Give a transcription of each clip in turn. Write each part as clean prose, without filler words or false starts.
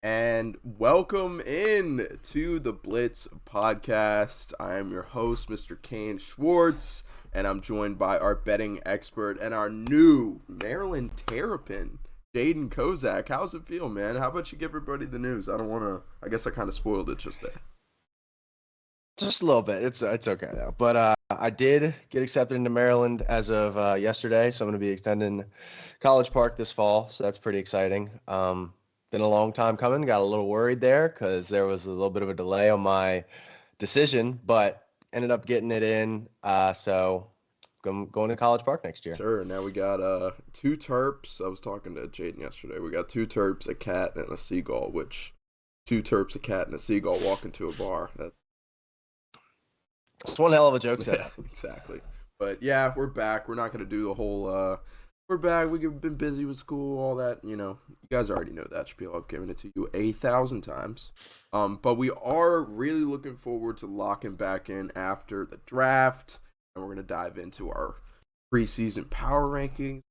And welcome in to the Blitz podcast. I am your host, Mr. Kane Schwartz, and I'm joined by our betting expert and our new Maryland Terrapin, Jaden Kozak. How's it feel, man? How about you give everybody the news? I don't want to, I guess I kind of spoiled it just there. Just a little bit. It's okay though. But I did get accepted into Maryland as of yesterday, so I'm going to be extending College Park this fall. So that's pretty exciting. Been a long time coming. Got a little worried there because there was a little bit of a delay on my decision, but ended up getting it in. So I'm going to College Park next year. Sure. Now we got two Terps. I was talking to Jaden yesterday. We got two Terps, a cat, and a seagull. Which two Terps, a cat, and a seagull walk into a bar. It's one hell of a joke Yeah, setup. exactly. But yeah, we're back. We're not gonna do the whole. We're back. We've been busy with school, all that. You guys already know that spiel. I've given it to you 1,000 times. But we are really looking forward to locking back in after the draft, and we're gonna dive into our preseason power rankings.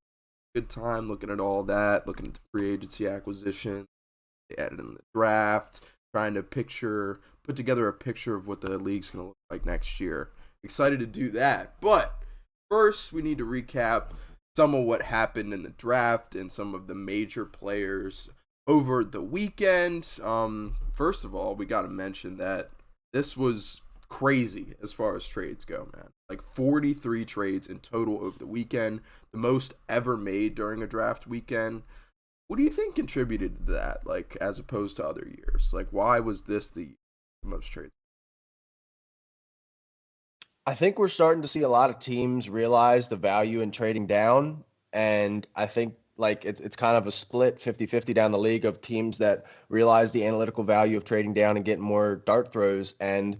Good time looking at all that, looking at the free agency acquisition, they added in the draft, trying to put together a picture of what the league's going to look like next year. Excited to do that. But first, we need to recap some of what happened in the draft and some of the major players over the weekend. First of all, we got to mention that this was crazy as far as trades go, man. Like 43 trades in total over the weekend, the most ever made during a draft weekend. What do you think contributed to that, like, as opposed to other years? Like, why was this the most trades? I think we're starting to see a lot of teams realize the value in trading down. And I think like it's kind of a split 50-50 down the league of teams that realize the analytical value of trading down and getting more dart throws, and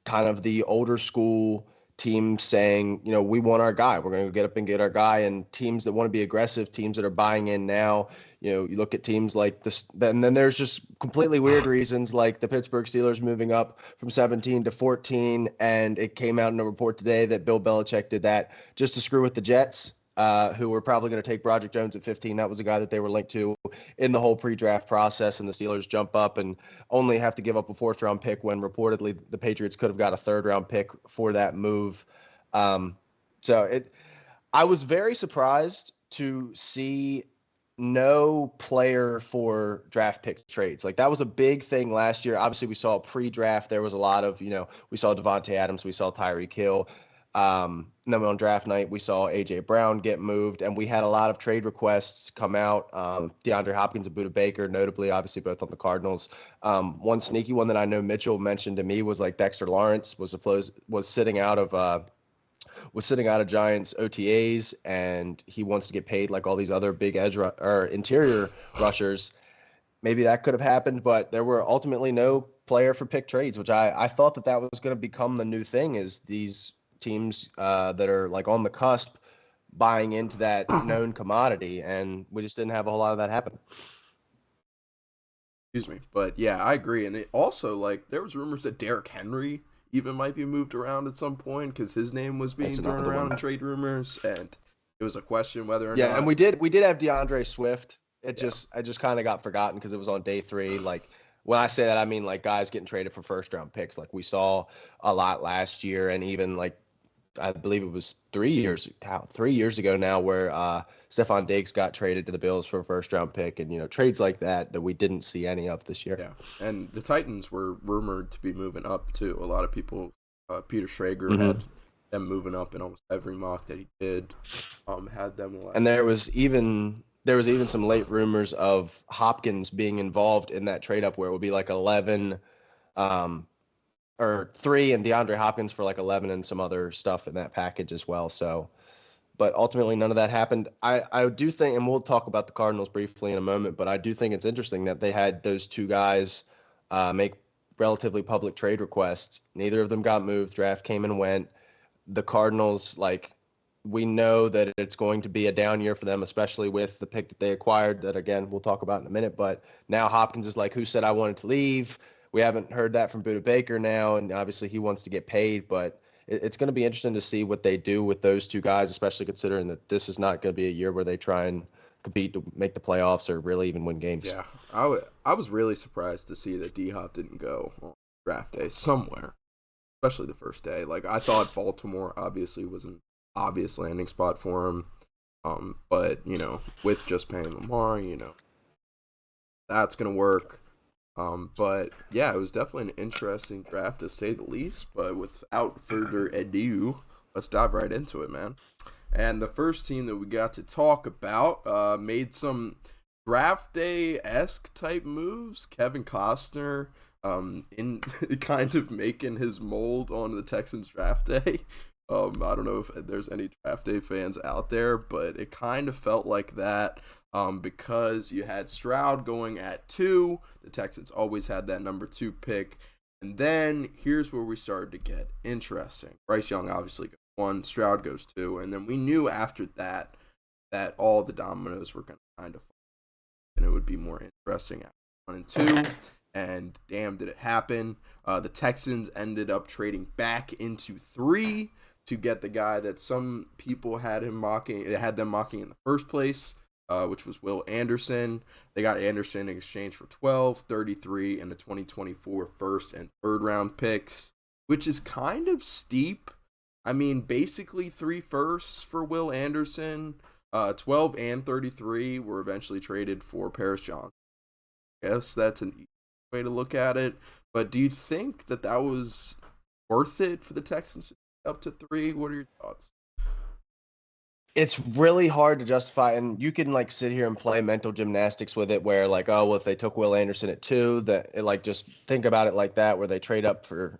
kind of the older school teams saying, we want our guy. We're going to get up and get our guy. And teams that want to be aggressive, teams that are buying in now, you look at teams like this, and then there's just completely weird reasons like the Pittsburgh Steelers moving up from 17 to 14. And it came out in a report today that Bill Belichick did that just to screw with the Jets. Who were probably going to take Broderick Jones at 15. That was a guy that they were linked to in the whole pre-draft process, and the Steelers jump up and only have to give up a fourth-round pick when reportedly the Patriots could have got a third-round pick for that move. Um, so I was very surprised to see no player for draft pick trades. Like that was a big thing last year. Obviously, we saw pre-draft. There was a lot of, we saw Devontae Adams, we saw Tyreek Hill. And then on draft night, we saw A.J. Brown get moved, and we had a lot of trade requests come out. DeAndre Hopkins and Buda Baker, notably, obviously both on the Cardinals. One sneaky one that I know Mitchell mentioned to me was like Dexter Lawrence was sitting out of Giants OTAs, and he wants to get paid like all these other big or interior rushers. Maybe that could have happened, but there were ultimately no player for pick trades, which I thought that was going to become the new thing, is these teams that are like on the cusp buying into that known commodity, and we just didn't have a whole lot of that happen. Excuse me. But yeah, I agree. And it also, like, there was rumors that Derrick Henry even might be moved around at some point because his name was being That's thrown another around one. in trade rumors, and it was a question whether or Yeah, and not. we did have DeAndre Swift. Yeah. I just kind of got forgotten because it was on day 3. Like when I say that, I mean like guys getting traded for first round picks. Like we saw a lot last year, and even like I believe it was 3 years ago now, where Stephon Diggs got traded to the Bills for a first round pick, and trades like that we didn't see any of this year. Yeah. And the Titans were rumored to be moving up, too. A lot of people, Peter Schrager Mm-hmm. had them moving up in almost every mock that he did. Had them And there was even some late rumors of Hopkins being involved in that trade up, where it would be like 11 um, or 3 and DeAndre Hopkins for like 11 and some other stuff in that package as well. So, but ultimately none of that happened. I do think, and we'll talk about the Cardinals briefly in a moment, but I do think it's interesting that they had those two guys make relatively public trade requests. Neither of them got moved. Draft came and went. The Cardinals, like, we know that it's going to be a down year for them, especially with the pick that they acquired that, again, we'll talk about in a minute. But now Hopkins is like, who said I wanted to leave? We haven't heard that from Buda Baker now, and obviously he wants to get paid. But it's going to be interesting to see what they do with those two guys, especially considering that this is not going to be a year where they try and compete to make the playoffs or really even win games. Yeah, I was really surprised to see that D Hop didn't go on draft day somewhere, especially the first day. Like I thought Baltimore obviously was an obvious landing spot for him. But with just paying Lamar, that's gonna work. But yeah, it was definitely an interesting draft to say the least. But without further ado, let's dive right into it, man. And the first team that we got to talk about made some draft day esque type moves. Kevin Costner, in kind of making his mold on the Texans draft day. I don't know if there's any draft day fans out there, but it kind of felt like that. Because you had Stroud going at 2. The Texans always had that number 2 pick. And then here's where we started to get interesting. Bryce Young obviously goes 1, Stroud goes 2, and then we knew after that all the dominoes were going to kind of fall, and it would be more interesting at 1 and 2. And damn, did it happen. The Texans ended up trading back into 3 to get the guy that some people had them mocking in the first place. Which was Will Anderson. They got Anderson in exchange for 12, 33, and the 2024 first and third round picks, which is kind of steep. I mean, basically 3 firsts for Will Anderson. 12 and 33 were eventually traded for Paris Johnson. I guess that's an easy way to look at it. But do you think that was worth it for the Texans to up to 3? What are your thoughts? It's really hard to justify, and you can like sit here and play mental gymnastics with it where like, oh, well, if they took Will Anderson at 2, that it, like just think about it like that, where they trade up for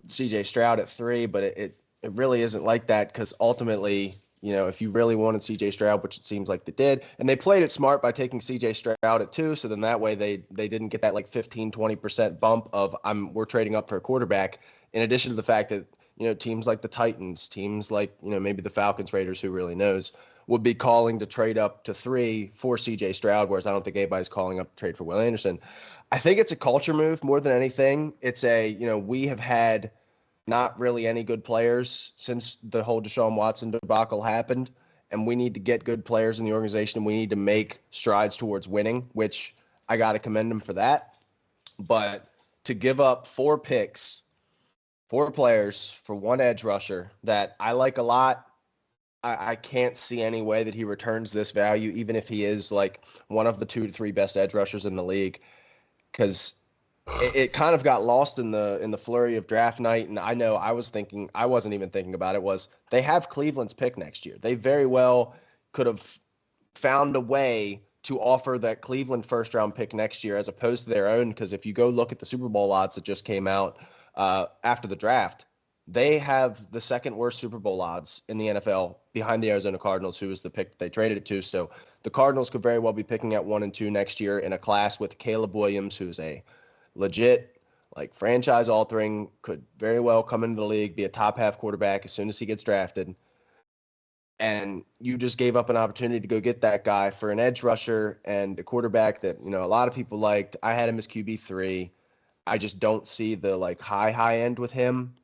CJ Stroud at 3, but it really isn't like that, because ultimately, if you really wanted CJ Stroud, which it seems like they did, and they played it smart by taking CJ Stroud at 2, so then that way they didn't get that like 15-20% bump of we're trading up for a quarterback, in addition to the fact that teams like the Titans, teams like, maybe the Falcons, Raiders, who really knows, would be calling to trade up to 3 for CJ Stroud, whereas I don't think anybody's calling up to trade for Will Anderson. I think it's a culture move more than anything. It's we have had not really any good players since the whole Deshaun Watson debacle happened, and we need to get good players in the organization, and we need to make strides towards winning, which I got to commend them for that. But to give up 4 picks, 4 players for 1 edge rusher that I like a lot, I can't see any way that he returns this value, even if he is like one of the 2 to 3 best edge rushers in the league, because it kind of got lost in the flurry of draft night. And I know I wasn't even thinking about it, was they have Cleveland's pick next year. They very well could have found a way to offer that Cleveland first round pick next year as opposed to their own, because if you go look at the Super Bowl odds that just came out after the draft, they have the second worst Super Bowl odds in the NFL behind the Arizona Cardinals, who was the pick that they traded it to. So the Cardinals could very well be picking at 1 and 2 next year in a class with Caleb Williams, who's a legit, like, franchise altering, could very well come into the league, be a top half quarterback as soon as he gets drafted. And you just gave up an opportunity to go get that guy for an edge rusher and a quarterback that, a lot of people liked. I had him as QB3. I just don't see the like high end with him.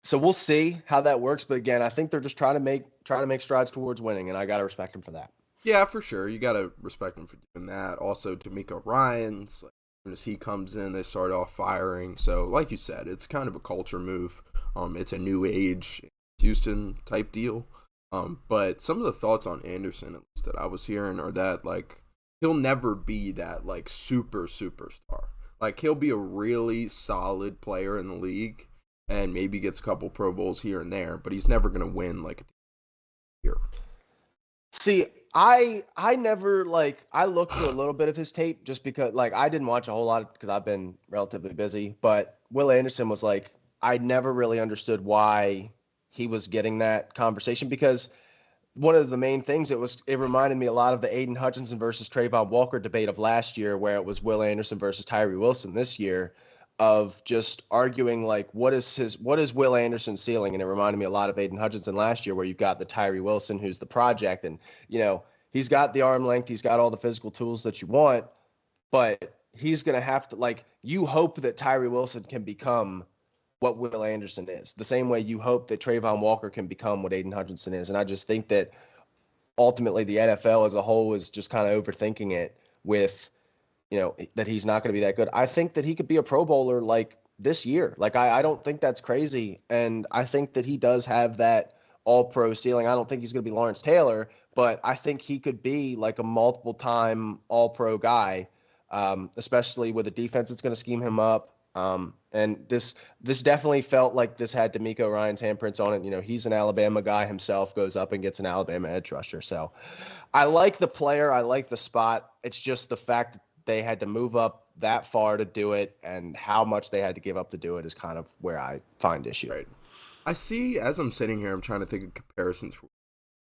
So we'll see how that works. But again, I think they're just trying to make strides towards winning, and I gotta respect them for that. Yeah, for sure. You got to respect him for doing that. Also, D'Amico Ryans, like, as soon as he comes in, they start off firing. So, like you said, it's kind of a culture move. It's a new age Houston type deal. But some of the thoughts on Anderson, at least that I was hearing, are that like he'll never be that like superstar. Like he'll be a really solid player in the league, and maybe gets a couple Pro Bowls here and there, but he's never gonna win like a year. See, I never like I looked through a little bit of his tape just because like I didn't watch a whole lot because I've been relatively busy. But Will Anderson was like I never really understood why he was getting that conversation, because one of the main things it reminded me a lot of the Aiden Hutchinson versus Trayvon Walker debate of last year, where it was Will Anderson versus Tyree Wilson this year, of just arguing like what is Will Anderson's ceiling. And it reminded me a lot of Aiden Hutchinson last year, where you've got the Tyree Wilson who's the project, and he's got the arm length, he's got all the physical tools that you want, but he's going to have to, like, you hope that Tyree Wilson can become what Will Anderson is, the same way you hope that Trayvon Walker can become what Aiden Hutchinson is. And I just think that ultimately the NFL as a whole is just kind of overthinking it with, that he's not going to be that good. I think that he could be a Pro Bowler like this year. Like I don't think that's crazy. And I think that he does have that all pro ceiling. I don't think he's going to be Lawrence Taylor, but I think he could be like a multiple time all pro guy, especially with a defense that's going to scheme him up. And this definitely felt like this had D'Amico Ryan's handprints on it. He's an Alabama guy himself, goes up and gets an Alabama edge rusher. So I like the player. I like the spot. It's just the fact that they had to move up that far to do it, and how much they had to give up to do it is kind of where I find issue. Right. I see, as I'm sitting here, I'm trying to think of comparisons.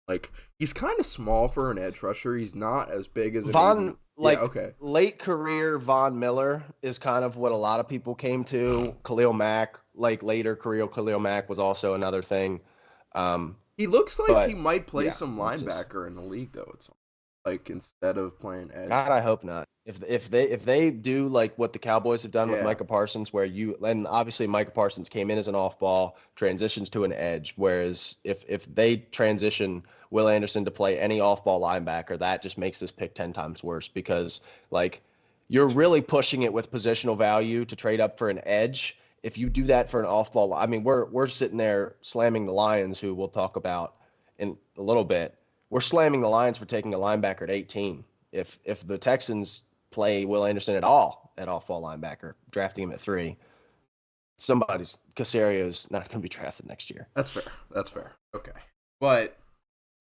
Like, he's kind of small for an edge rusher. He's not as big as okay. Late career Von Miller is kind of what a lot of people came to. Khalil Mack, like later career Khalil Mack was also another thing. He looks like he might play yeah, some linebacker in the league, though. It's like instead of playing edge. God, I hope not. If they do like what the Cowboys have done with Micah Parsons, and obviously Micah Parsons came in as an off ball, transitions to an edge, whereas if they transition Will Anderson to play any off ball linebacker, that just makes this pick 10 times worse, because like you're really pushing it with positional value to trade up for an edge. If you do that for an off ball, I mean, we're sitting there slamming the Lions, who we'll talk about in a little bit. We're slamming the Lions for taking a linebacker at 18. If the Texans play Will Anderson at all at off-ball linebacker, drafting him at 3, Casario's not going to be drafted next year. That's fair. Okay. But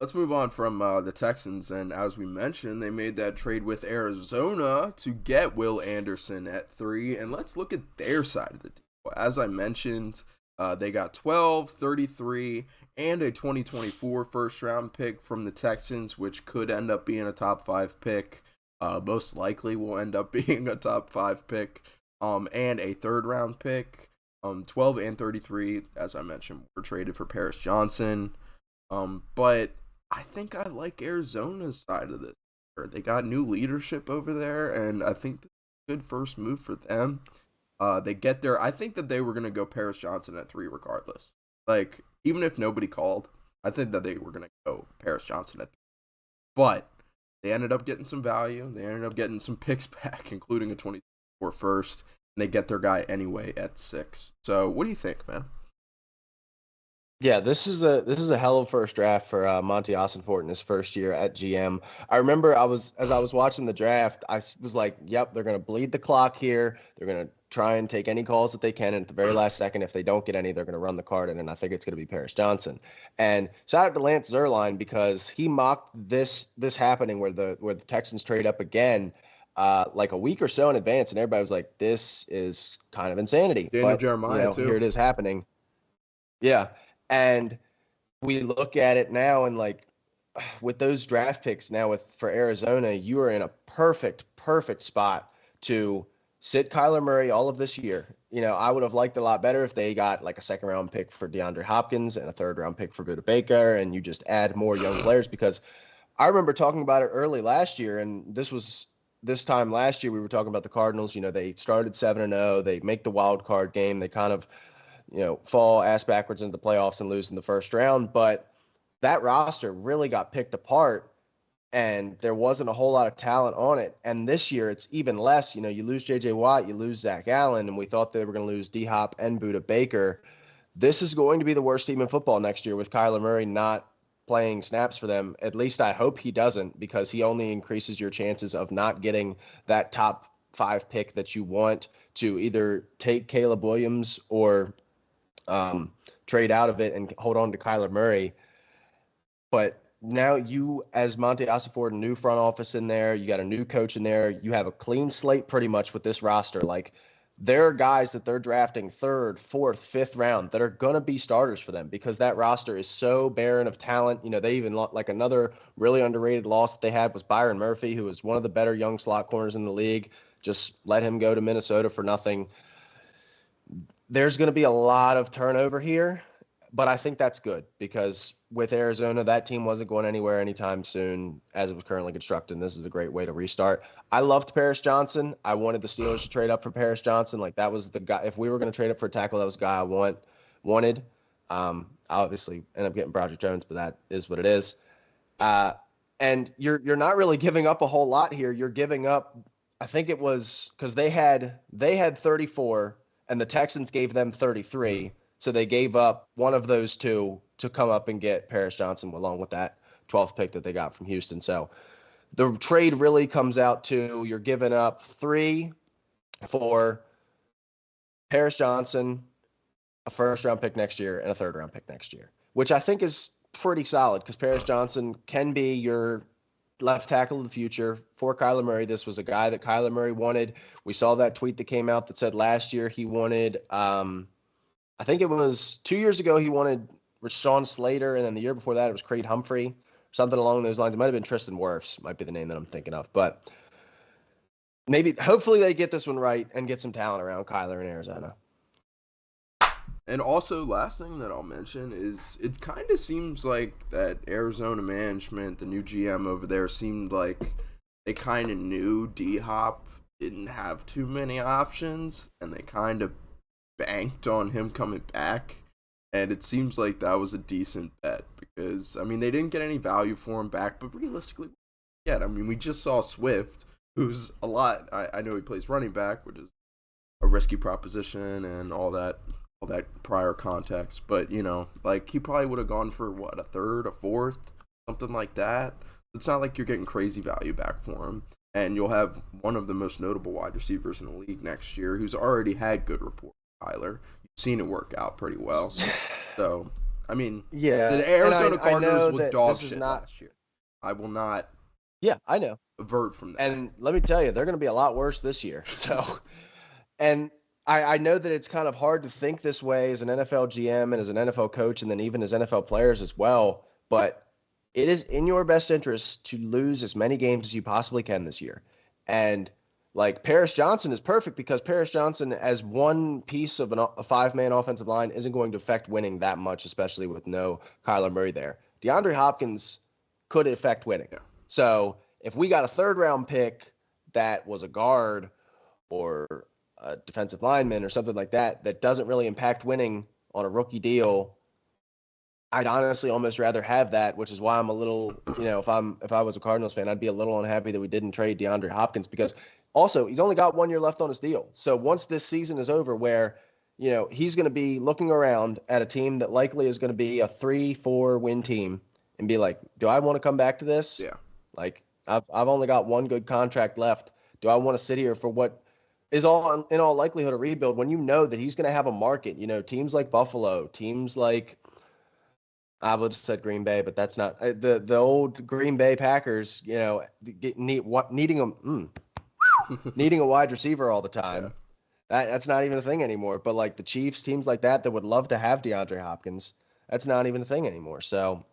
let's move on from the Texans. And as we mentioned, they made that trade with Arizona to get Will Anderson at 3. And let's look at their side of the deal. As I mentioned, they got 12, 33, and a 2024 first-round pick from the Texans, which could end up being a top 5 pick. Most likely will end up being a top 5 pick, and a third-round pick. 12 and 33, as I mentioned, were traded for Paris Johnson. But I think I like Arizona's side of this. They got new leadership over there, and I think that's a good first move for them. They get there. I think that they were going to go Paris Johnson at 3 regardless. Like, even if nobody called, I think that they were going to go Paris Johnson at 3. But they ended up getting some value. They ended up getting some picks back, including a 24 first. And they get their guy anyway at 6. So what do you think, man? Yeah, this is a hell of a first draft for Monty Ossenfort in his first year at GM. I remember as I was watching the draft, I was like, yep, they're going to bleed the clock here. They're going to try and take any calls that they can. And at the very last second, if they don't get any, they're going to run the card in. And I think it's going to be Paris Johnson. And shout out to Lance Zierlein, because he mocked this happening where the Texans trade up again like a week or so in advance. And everybody was like, this is kind of insanity. Daniel Jeremiah, too. Here it is happening. Yeah. And we look at it now, and like with those draft picks now for Arizona, you are in a perfect spot to sit Kyler Murray all of this year. I would have liked a lot better if they got like a 2nd-round pick for DeAndre Hopkins and a 3rd-round pick for Budda Baker, and you just add more young players, because I remember talking about it early last year, and this time last year we were talking about the Cardinals. They started 7-0, they make the wild card game, they kind of fall ass backwards into the playoffs and lose in the first round. But that roster really got picked apart, and there wasn't a whole lot of talent on it. And this year it's even less. You lose J.J. Watt, you lose Zach Allen, and we thought they were going to lose D-Hop and Budda Baker. This is going to be the worst team in football next year with Kyler Murray not playing snaps for them. At least I hope he doesn't, because he only increases your chances of not getting that top 5 pick that you want to either take Caleb Williams or trade out of it and hold on to Kyler Murray. But now you, as Monty Ossenfort, a new front office in there, you got a new coach in there, you have a clean slate pretty much with this roster. Like, there are guys that they're drafting 3rd, 4th, 5th round that are going to be starters for them, because that roster is so barren of talent. They even like another really underrated loss that they had was Byron Murphy, who was one of the better young slot corners in the league. Just let him go to Minnesota for nothing. There's going to be a lot of turnover here, but I think that's good, because with Arizona, that team wasn't going anywhere anytime soon as it was currently constructed, and this is a great way to restart. I loved Paris Johnson. I wanted the Steelers to trade up for Paris Johnson. Like, that was the guy. If we were going to trade up for a tackle, that was the guy I wanted. I obviously ended up getting Broderick Jones, but that is what it is. And you're not really giving up a whole lot here. You're giving up, I think it was because they had 34 and the Texans gave them 33. So they gave up one of those two to come up and get Paris Johnson along with that 12th pick that they got from Houston. So the trade really comes out to you're giving up 3 for Paris Johnson, a first round pick next year, and a third round pick next year, which I think is pretty solid because Paris Johnson can be your left tackle of the future for Kyler Murray. This was a guy that Kyler Murray wanted. We saw that tweet that came out that said last year he wanted, I think it was 2 years ago, he wanted Rashawn Slater, and then the year before that it was Creed Humphrey, something along those lines. It might have been Tristan Wirfs, might be the name that I'm thinking of. But hopefully they get this one right and get some talent around Kyler in Arizona. And also, last thing that I'll mention is it kind of seems like that Arizona management, the new GM over there, seemed like they kind of knew D-Hop didn't have too many options, and they kind of banked on him coming back. And it seems like that was a decent bet because, I mean, they didn't get any value for him back, but realistically, yeah, I mean, we just saw Swift, who's a lot. I know he plays running back, which is a risky proposition and all that prior context, but like he probably would have gone for what, a third, a fourth, something like that. It's not like you're getting crazy value back for him, and you'll have one of the most notable wide receivers in the league next year, who's already had good rapport with Tyler. You've seen it work out pretty well. So, I mean, Yeah, the Arizona I know Cardinals with that dog this is shit not. last year. I will not Yeah, I know. avert from that. And let me tell you, they're going to be a lot worse this year. So, and I know that it's kind of hard to think this way as an NFL GM and as an NFL coach and then even as NFL players as well, but it is in your best interest to lose as many games as you possibly can this year. And like Paris Johnson is perfect because Paris Johnson as one piece of a five-man offensive line isn't going to affect winning that much, especially with no Kyler Murray there. DeAndre Hopkins could affect winning. Yeah. So if we got a third-round pick that was a guard or a defensive lineman or something like that that doesn't really impact winning on a rookie deal, I'd honestly almost rather have that, which is why I'm a little, if I was a Cardinals fan, I'd be a little unhappy that we didn't trade DeAndre Hopkins because also he's only got 1 year left on his deal. So once this season is over where, he's going to be looking around at a team that likely is going to be a 3-4 win team and be like, do I want to come back to this? Yeah. Like I've only got one good contract left. Do I want to sit here for what is in all likelihood a rebuild when you know that he's going to have a market? Teams like Buffalo, teams like I would have said Green Bay, but that's not the old Green Bay Packers. Needing a wide receiver all the time. Yeah. That's not even a thing anymore. But like the Chiefs, teams like that would love to have DeAndre Hopkins. That's not even a thing anymore. So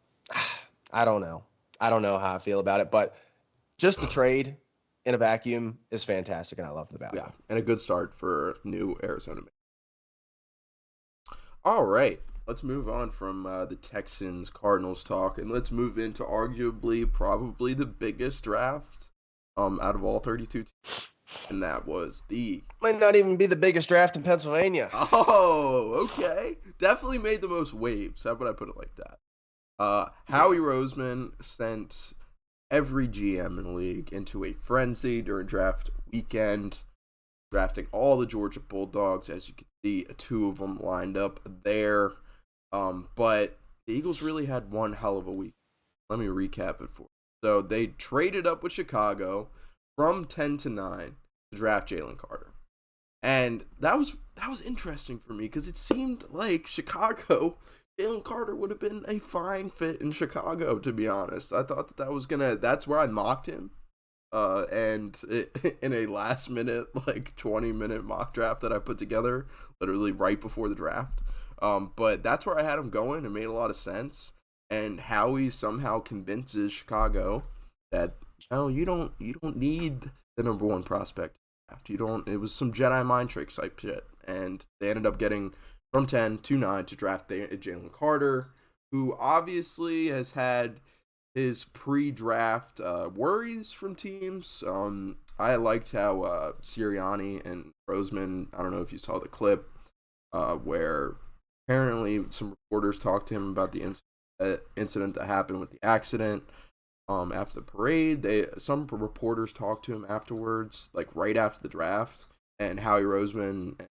I don't know. I don't know how I feel about it, but just the trade in a vacuum is fantastic, and I love the value. Yeah, and a good start for new Arizona. All right, let's move on from the Texans Cardinals talk, and let's move into arguably probably the biggest draft out of all 32 teams, and that was might not even be the biggest draft in Pennsylvania. Oh, okay. Definitely made the most waves. How would I put it like that? Howie Roseman sent every GM in the league into a frenzy during draft weekend, drafting all the Georgia Bulldogs. As you can see, 2 of them lined up there. But the Eagles really had one hell of a week. Let me recap it for you. So they traded up with Chicago from 10 to 9 to draft Jalen Carter. And that was interesting for me because it seemed like Chicago, Jalen Carter would have been a fine fit in Chicago, to be honest. I thought that's where I mocked him. And in a last minute, 20-minute mock draft that I put together, literally right before the draft. But that's where I had him going. It made a lot of sense. And Howie somehow convinces Chicago that, no, you don't need the number 1 prospect. It was some Jedi mind tricks type shit. And they ended up getting from 10 to 9 to draft Jalen Carter, who obviously has had his pre-draft worries from teams. I liked how Sirianni and Roseman, I don't know if you saw the clip, where apparently some reporters talked to him about the incident that happened with the accident. after the parade. Some reporters talked to him afterwards, like right after the draft, and Howie Roseman and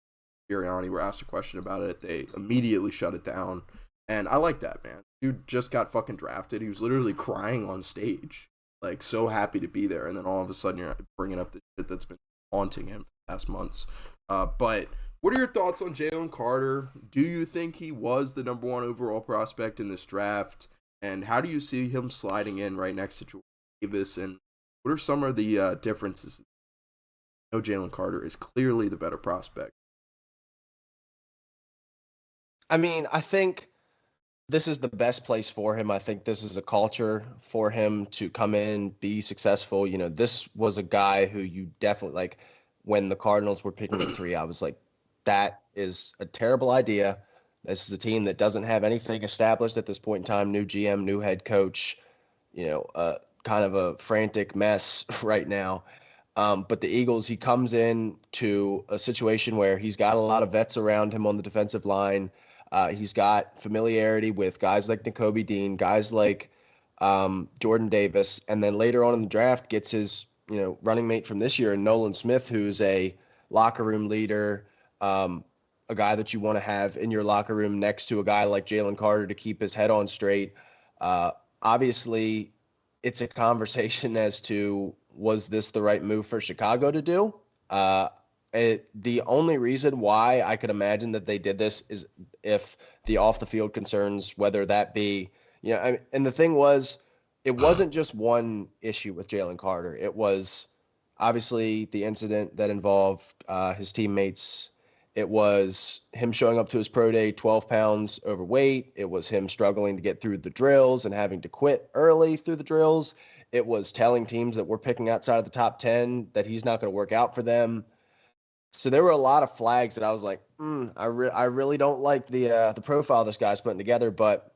Sirianni were asked a question about it. They immediately shut it down, and I like that, man. Dude just got fucking drafted. He was literally crying on stage, like so happy to be there, and then all of a sudden you're bringing up the shit that's been haunting him for the past months. But what are your thoughts on Jalen Carter? Do you think he was the number one overall prospect in this draft? And how do you see him sliding in right next to Jordan Davis? And what are some of the differences? I know Jalen Carter is clearly the better prospect. I mean, I think this is the best place for him. I think this is a culture for him to come in, be successful. You know, this was a guy who you definitely like when the Cardinals were picking at 3, I was like, that is a terrible idea. This is a team that doesn't have anything established at this point in time. New GM, new head coach, kind of a frantic mess right now. But the Eagles, he comes in to a situation where he's got a lot of vets around him on the defensive line. He's got familiarity with guys like Nakobe Dean, guys like Jordan Davis, and then later on in the draft gets his running mate from this year, Nolan Smith, who's a locker room leader, a guy that you want to have in your locker room next to a guy like Jalen Carter to keep his head on straight. Obviously, it's a conversation as to was this the right move for Chicago to do? The only reason why I could imagine that they did this is if the off the field concerns, whether that be, and the thing was, it wasn't just one issue with Jalen Carter. It was obviously the incident that involved his teammates. It was him showing up to his pro day 12 pounds overweight. It was him struggling to get through the drills and having to quit early through the drills. It was telling teams that we're picking outside of the top 10 that he's not going to work out for them. So there were a lot of flags that I was like, I really don't like the profile this guy's putting together, but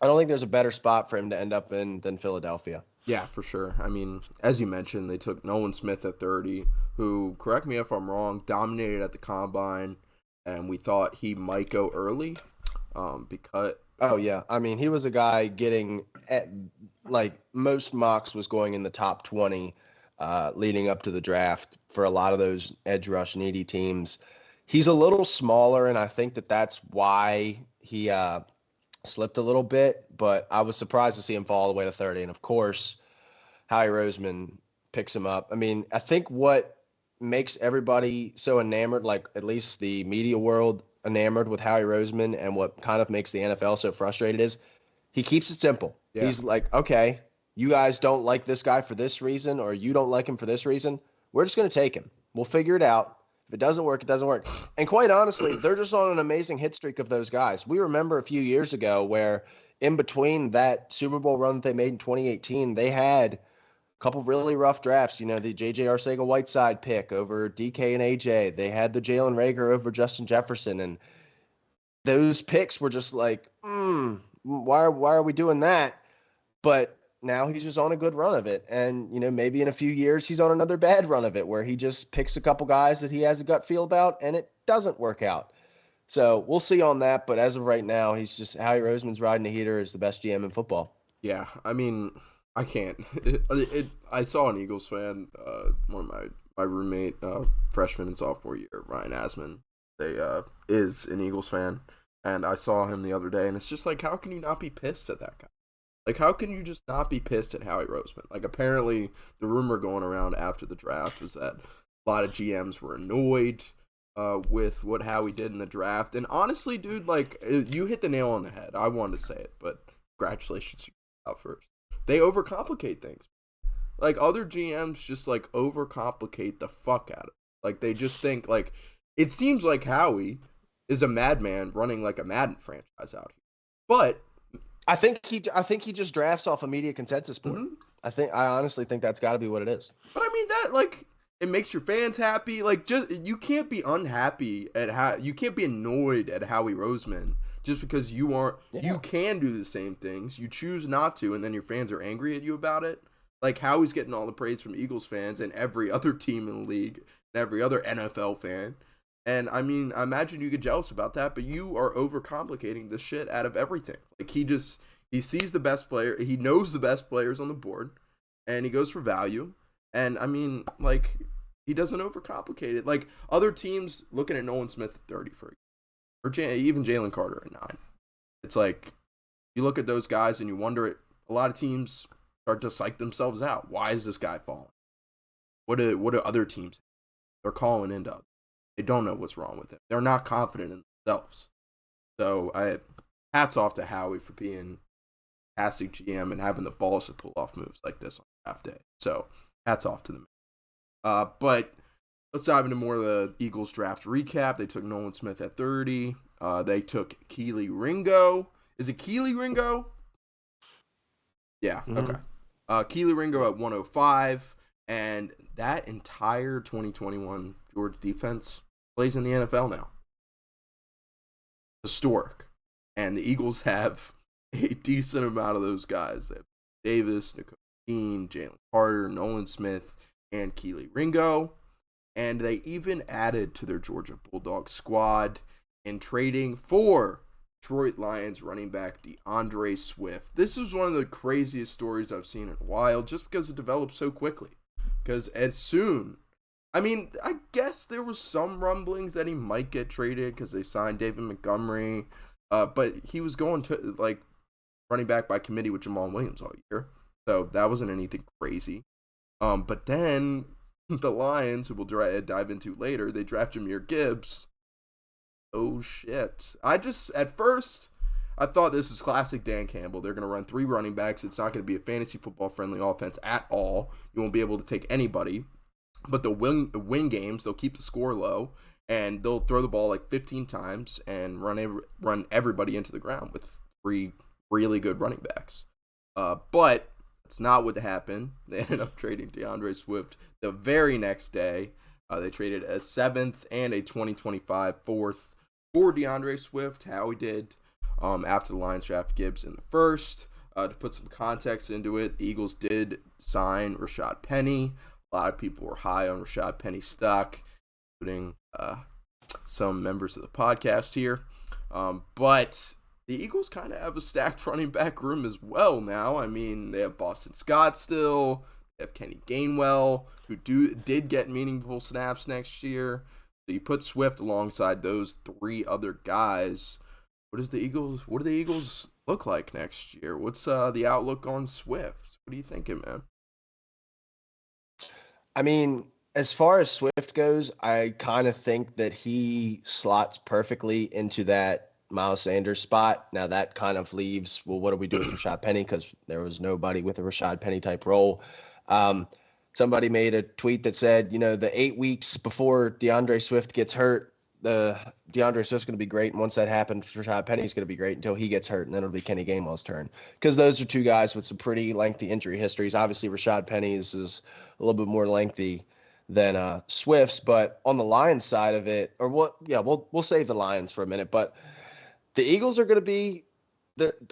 I don't think there's a better spot for him to end up in than Philadelphia. Yeah, for sure. I mean, as you mentioned, they took Nolan Smith at 30, who, correct me if I'm wrong, dominated at the combine, and we thought he might go early because... Oh, yeah. I mean, he was a guy getting, like, most mocks was going in the top 20 leading up to the draft for a lot of those edge rush needy teams. He's a little smaller, and I think that's why he slipped a little bit, but I was surprised to see him fall all the way to 30. And of course, Howie Roseman picks him up. I mean, I think what makes everybody so enamored, like at least the media world enamored with Howie Roseman, and what kind of makes the NFL so frustrated is he keeps it simple. Yeah. He's like, okay, you guys don't like this guy for this reason, or you don't like him for this reason. We're just going to take him. We'll figure it out. If it doesn't work, it doesn't work. And quite honestly, they're just on an amazing hit streak of those guys. We remember a few years ago where in between that Super Bowl run that they made in 2018, they had a couple really rough drafts. You know, the J.J. Arcega-Whiteside pick over DK and A.J. They had the Jalen Reagor over Justin Jefferson. And those picks were just like, why are we doing that? But now he's just on a good run of it. And, maybe in a few years he's on another bad run of it where he just picks a couple guys that he has a gut feel about and it doesn't work out. So we'll see on that. But as of right now, he's just Howie Roseman's riding the heater as the best GM in football. Yeah, I mean, I can't. I saw an Eagles fan, one of my roommate, freshman and sophomore year, Ryan Asman, is an Eagles fan. And I saw him the other day, and it's just like, how can you not be pissed at that guy? Like, how can you just not be pissed at Howie Roseman? Like, apparently, the rumor going around after the draft was that a lot of GMs were annoyed with what Howie did in the draft. And honestly, dude, like, you hit the nail on the head. I wanted to say it, but congratulations, you got out first. They overcomplicate things. Like, other GMs just, like, overcomplicate the fuck out of it. Like, they just think, like, it seems like Howie is a madman running, like, a Madden franchise out here. But... I think he just drafts off a media consensus board. Mm-hmm. I honestly think that's got to be what it is. But I mean that, like, it makes your fans happy. Like, just you can't be unhappy at how you can't be annoyed at Howie Roseman just because you aren't. Yeah. You can do the same things. You choose not to, and then your fans are angry at you about it. Like Howie's getting all the praise from Eagles fans and every other team in the league, and every other NFL fan. And, I mean, I imagine you get jealous about that, but you are overcomplicating the shit out of everything. Like, he He sees the best player. He knows the best players on the board, and he goes for value. And I mean, like, he doesn't overcomplicate it. Like other teams looking at Nolan Smith at 30 or even Jalen Carter at 9. It's like you look at those guys and you wonder. A lot of teams start to psych themselves out. Why is this guy falling? What do other teams? They're calling into. They don't know what's wrong with him. They're not confident in themselves. So hats off to Howie for being fantastic GM and having the balls to pull off moves like this on draft day. So hats off to them. But let's dive into more of the Eagles draft recap. They took Nolan Smith at 30. They took Kelee Ringo. Is it Kelee Ringo? Yeah, okay. Kelee Ringo at 105. And that entire 2021 Georgia defense plays in the NFL now. Historic. And the Eagles have a decent amount of those guys. They have Davis, Nicole Dean, Jalen Carter, Nolan Smith, and Kelee Ringo. And they even added to their Georgia Bulldogs squad in trading for Detroit Lions running back DeAndre Swift. This is one of the craziest stories I've seen in a while just because it developed so quickly. Because as soon, I mean, I guess there was some rumblings that he might get traded because they signed David Montgomery. But he was going to, like, running back by committee with Jamal Williams all year. So that wasn't anything crazy. But then the Lions, who we'll dive into later, they draft Jahmyr Gibbs. Oh, shit. At first, I thought this is classic Dan Campbell. They're going to run 3 running backs. It's not going to be a fantasy football friendly offense at all. You won't be able to take anybody. But they'll win games. They'll keep the score low. And they'll throw the ball like 15 times and run everybody into the ground with 3 really good running backs. But it's not what happened. They ended up trading DeAndre Swift the very next day. They traded a 7th and a 2025 4th for DeAndre Swift. Howie did after the Lions draft Gibbs in the first. To put some context into it, the Eagles did sign Rashad Penny. A lot of people were high on Rashad Penny stock, including some members of the podcast here. But the Eagles kind of have a stacked running back room as well now. I mean, they have Boston Scott still. They have Kenny Gainwell, who did get meaningful snaps next year. So you put Swift alongside those 3 other guys. What do the Eagles look like next year? What's the outlook on Swift? What are you thinking, man? I mean, as far as Swift goes, I kind of think that he slots perfectly into that Miles Sanders spot. Now that kind of leaves, well, what do we do with Rashad Penny? Because there was nobody with a Rashad Penny type role. Somebody made a tweet that said, the 8 weeks before DeAndre Swift gets hurt, the DeAndre Swift's going to be great. And once that happens, Rashad Penny's going to be great until he gets hurt. And then it'll be Kenny Gainwell's turn. Because those are 2 guys with some pretty lengthy injury histories. Obviously, Rashad Penny's is a little bit more lengthy than Swift's. But on the Lions side of it, we'll save the Lions for a minute. But the Eagles are going to be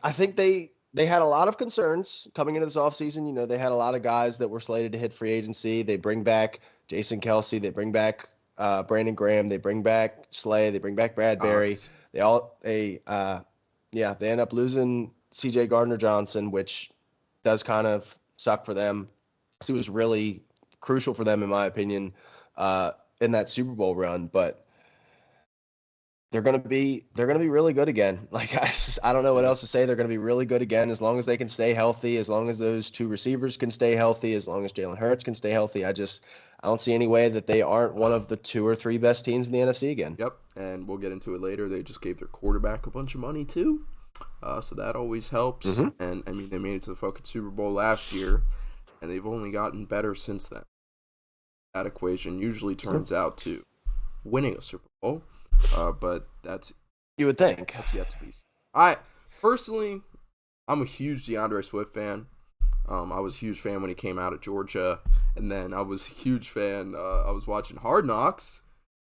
I think they had a lot of concerns coming into this offseason. They had a lot of guys that were slated to hit free agency. They bring back Jason Kelsey. They bring back Brandon Graham. They bring back Slay. They bring back Bradbury. They end up losing C.J. Gardner-Johnson, which does kind of suck for them. It was really crucial for them, in my opinion, in that Super Bowl run. But they're gonna be really good again. Like I don't know what else to say. They're gonna be really good again as long as they can stay healthy, as long as those 2 receivers can stay healthy, as long as Jalen Hurts can stay healthy. I don't see any way that they aren't one of the 2 or 3 best teams in the NFC again. Yep, and we'll get into it later. They just gave their quarterback a bunch of money too, so that always helps. Mm-hmm. And I mean, they made it to the fucking Super Bowl last year, and they've only gotten better since then. That equation usually turns out to winning a Super Bowl. But that's you would think that's yet to be seen. Personally, I'm a huge DeAndre Swift fan. I was a huge fan when he came out of Georgia, and then I was a huge fan. I was watching Hard Knocks,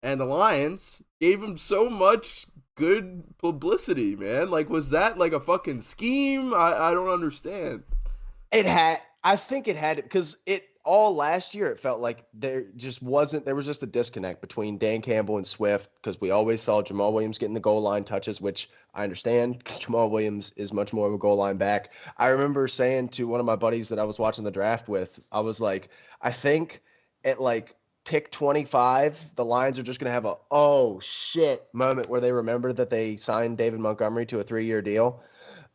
and the Lions gave him so much good publicity, man. Like, was that like a fucking scheme? I don't understand. I think it had it because all last year, it felt like there was just a disconnect between Dan Campbell and Swift, because we always saw Jamal Williams getting the goal line touches, which I understand because Jamal Williams is much more of a goal line back. I remember saying to one of my buddies that I was watching the draft with, I was like, I think at like pick 25, the Lions are just going to have a oh shit moment where they remember that they signed David Montgomery to a 3-year deal.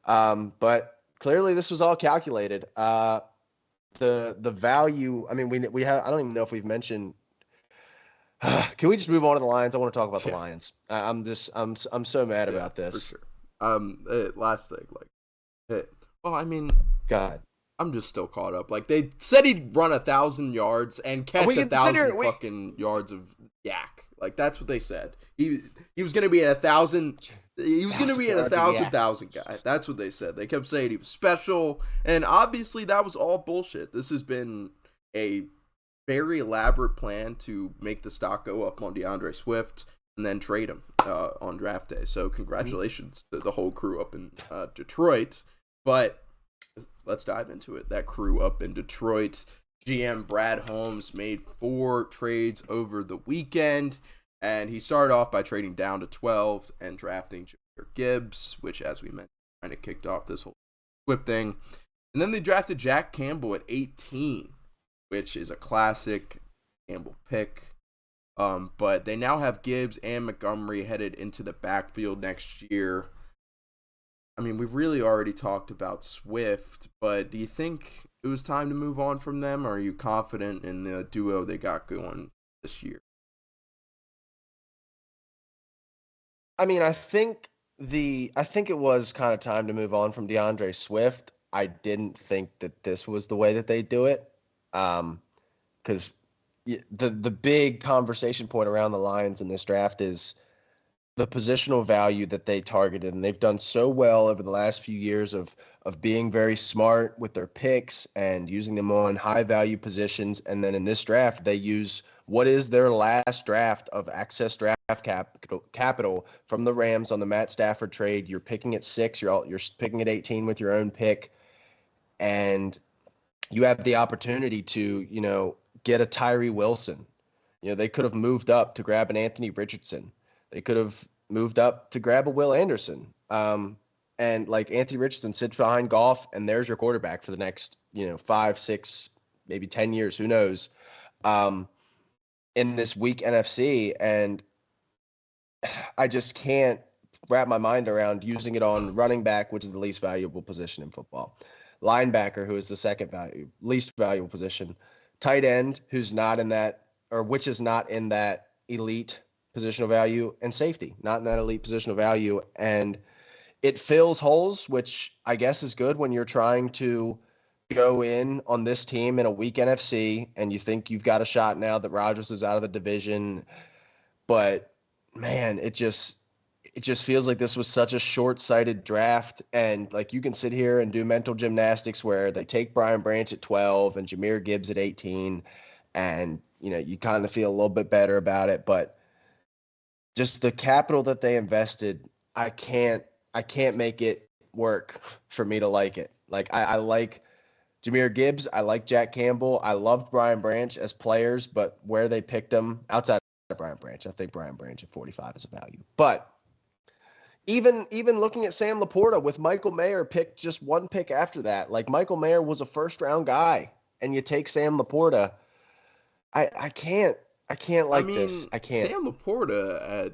But clearly this was all calculated. The value. I mean, we have. I don't even know if we've mentioned. Can we just move on to the Lions? I want to talk about the Yeah, Lions. I'm so mad yeah, about for this. sure. Last thing, like, well, I mean, God, I'm just still caught up. Like, they said he'd run 1,000 yards and catch we a can sit here. thousand fucking yards of yak. Like, that's what they said. He was gonna be at 1,000. He was gonna be at 1,000 guy. That's what they said. They kept saying he was special, and obviously that was all bullshit. This has been a very elaborate plan to make the stock go up on DeAndre Swift and then trade him on draft day. So congratulations to the whole crew up in Detroit. But let's dive into it. That crew up in Detroit. GM Brad Holmes made 4 trades over the weekend, and he started off by trading down to 12 and drafting Jahmyr Gibbs, which, as we mentioned, kind of kicked off this whole Swift thing. And then they drafted Jack Campbell at 18, which is a classic Campbell pick. But they now have Gibbs and Montgomery headed into the backfield next year. I mean, we've really already talked about Swift, but do you think it was time to move on from them, or are you confident in the duo they got going this year? I mean, I think it was kind of time to move on from DeAndre Swift. I didn't think that this was the way that they do it. Because the big conversation point around the Lions in this draft is the positional value that they targeted, and they've done so well over the last few years of being very smart with their picks and using them on high value positions. And then in this draft, they use what is their last draft of excess draft capital from the Rams on the Matt Stafford trade. You're picking at 6, you're picking at 18 with your own pick, and you have the opportunity to, get a Tyree Wilson. They could have moved up to grab an Anthony Richardson. They could have moved up to grab a Will Anderson. And like Anthony Richardson sits behind Goff, and there's your quarterback for the next, 5, 6, maybe 10 years. Who knows? In this weak NFC. And I just can't wrap my mind around using it on running back, which is the least valuable position in football. Linebacker, who is the least valuable position. Tight end, who's not in that, or which is not in that elite positional value, and safety, not in that elite positional value. And it fills holes, which I guess is good when you're trying to go in on this team in a weak NFC and you think you've got a shot now that Rodgers is out of the division. But man, it just feels like this was such a short-sighted draft. And like, you can sit here and do mental gymnastics where they take Brian Branch at 12 and Jahmyr Gibbs at 18, and you kind of feel a little bit better about it. But just the capital that they invested, I can't make it work for me to like it. Like, I like Jahmyr Gibbs, I like Jack Campbell, I loved Brian Branch as players, but where they picked them outside of Brian Branch, I think Brian Branch at 45 is a value. But even looking at Sam Laporta with Michael Mayer picked just one pick after that, like Michael Mayer was a first-round guy, and you take Sam Laporta. I can't I like this. mean, I can't. Sam Laporta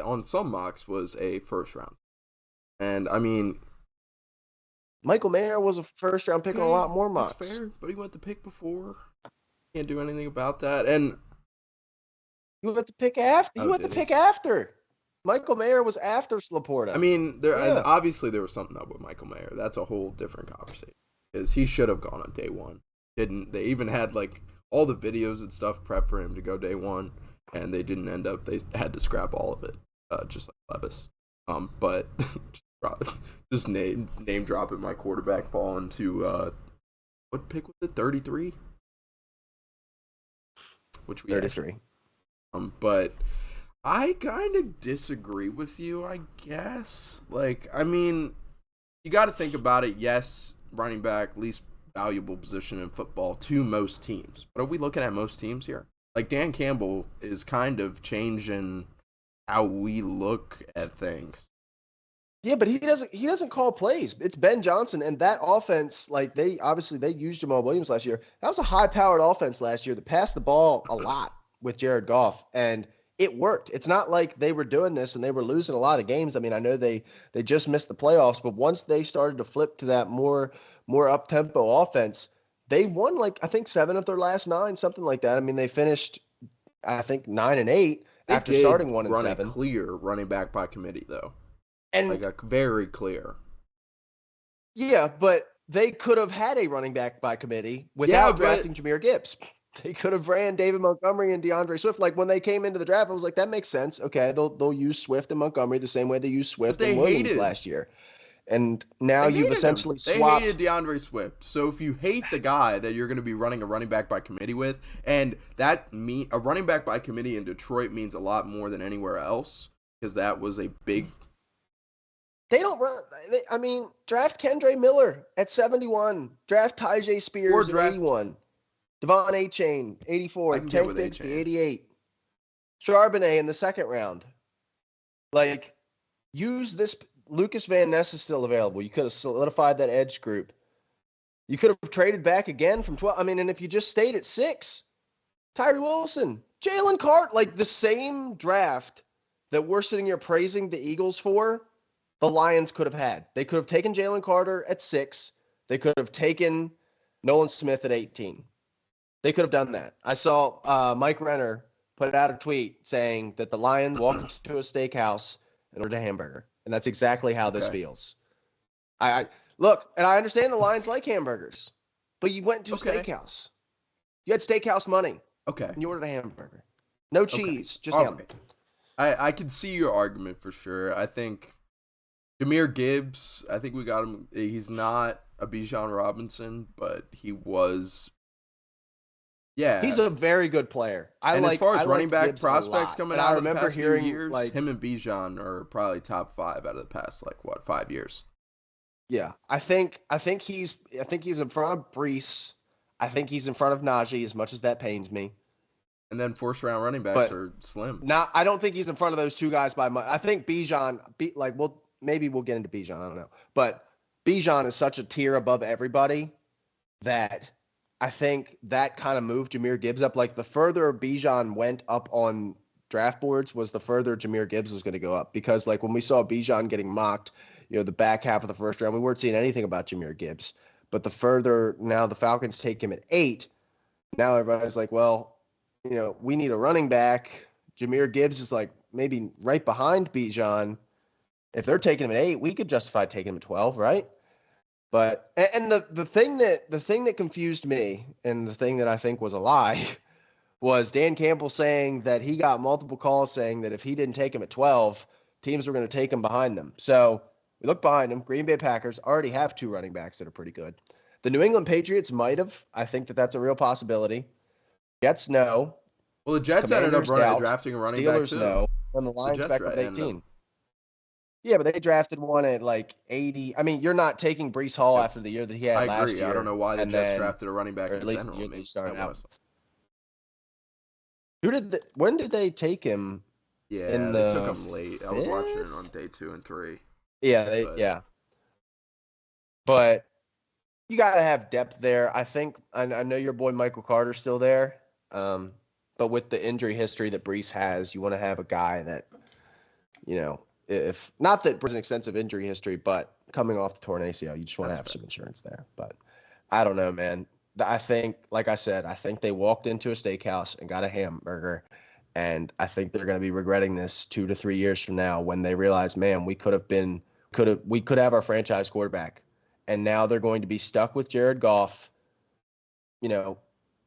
on some mocks was a first round, and I mean, Michael Mayer was a first-round pick on a lot more mocks. That's fair, but he went the pick before. Can't do anything about that. And he went the pick after. Michael Mayer was after Laporta. I mean, obviously there was something up with Michael Mayer. That's a whole different conversation. Because he should have gone on day one. Didn't they? Even had like all the videos and stuff prepped for him to go day one, and they didn't end up. They had to scrap all of it, just like Levis. But just name dropping my quarterback falling to what pick was it? 33, which we 33. But I kind of disagree with you, I guess. Like, I mean, you got to think about it. Yes, running back, least valuable position in football to most teams. But are we looking at most teams here? Like Dan Campbell is kind of changing how we look at things. Yeah, but he doesn't call plays. It's Ben Johnson, and that offense, like they used Jamal Williams last year. That was a high-powered offense last year that passed the ball a lot with Jared Goff, and it worked. It's not like they were doing this and they were losing a lot of games. I mean, I know they just missed the playoffs, but once they started to flip to that more up-tempo offense, they won like I think 7 of their last 9, something like that. I mean, they finished I think 9-8 after starting 1-7. Run a clear running back by committee though. And like a very clear. Yeah, but they could have had a running back by committee without drafting Jahmyr Gibbs. They could have ran David Montgomery and DeAndre Swift. Like when they came into the draft, I was like, that makes sense. Okay, they'll use Swift and Montgomery the same way they used Swift and Williams last year. And now you've essentially swapped. They hated DeAndre Swift. So if you hate the guy that you're going to be running a running back by committee with, and a running back by committee in Detroit means a lot more than anywhere else, because that was a big. They don't run. I mean, draft Kendre Miller at 71. Draft Tyjae Spears at 81. Devon A-Chain, 84. Tank Bigsby, 88. Charbonnet in the second round. Like, use this. Lucas Van Ness is still available. You could have solidified that edge group. You could have traded back again from 12. I mean, and if you just stayed at 6, Tyree Wilson, Jalen Carter, like the same draft that we're sitting here praising the Eagles for, the Lions could have had. They could have taken Jalen Carter at 6. They could have taken Nolan Smith at 18. They could have done that. I saw Mike Renner put out a tweet saying that the Lions walked into a steakhouse and ordered a hamburger. And that's exactly how this feels. I look, and I understand the Lions like hamburgers, but you went to a steakhouse. You had steakhouse money. Okay. And you ordered a hamburger. No cheese, just ham. I can see your argument for sure. I think Jahmyr Gibbs, I think we got him. He's not a Bijan Robinson, but he was. Yeah, he's a very good player. As far as running back prospects coming out, I remember hearing years, like him and Bijan are probably top 5 out of the past 5 years. Yeah, I think he's in front of Brees. I think he's in front of Najee, as much as that pains me. And then first-round running backs are slim. I don't think he's in front of those two guys by much. I think Bijan, maybe we'll get into Bijan. I don't know, but Bijan is such a tier above everybody that I think that kind of moved Jahmyr Gibbs up. Like the further Bijan went up on draft boards was the further Jahmyr Gibbs was going to go up. Because like when we saw Bijan getting mocked, the back half of the first round, we weren't seeing anything about Jahmyr Gibbs. But the further now the Falcons take him at 8, now everybody's like, well, we need a running back. Jahmyr Gibbs is like maybe right behind Bijan. If they're taking him at 8, we could justify taking him at 12, right? But and the thing that confused me, and the thing that I think was a lie, was Dan Campbell saying that he got multiple calls saying that if he didn't take him at 12, teams were going to take him behind them. So we look behind him. Green Bay Packers already have 2 running backs that are pretty good. The New England Patriots might have. I think that's a real possibility. Jets, no. Well, the Jets ended up drafting a running back too. Steelers, no. And the Lions back with 18. Yeah, but they drafted one at like 80. I mean, you're not taking Breece Hall after the year that he had last year. I don't know why the Jets drafted a running back in at least general. The year they started out. When did they take him? Yeah, they took him late. I was watching it on day 2 and 3. Yeah, But you got to have depth there. I think I know your boy Michael Carter's still there. But with the injury history that Breece has, you want to have a guy that, if not that Breece has an extensive injury history, but coming off the torn ACL, you just want to have some insurance there. But I don't know, man. I think, like I said, they walked into a steakhouse and got a hamburger, and I think they're going to be regretting this 2 to 3 years from now when they realize, man, we could have our franchise quarterback, and now they're going to be stuck with Jared Goff,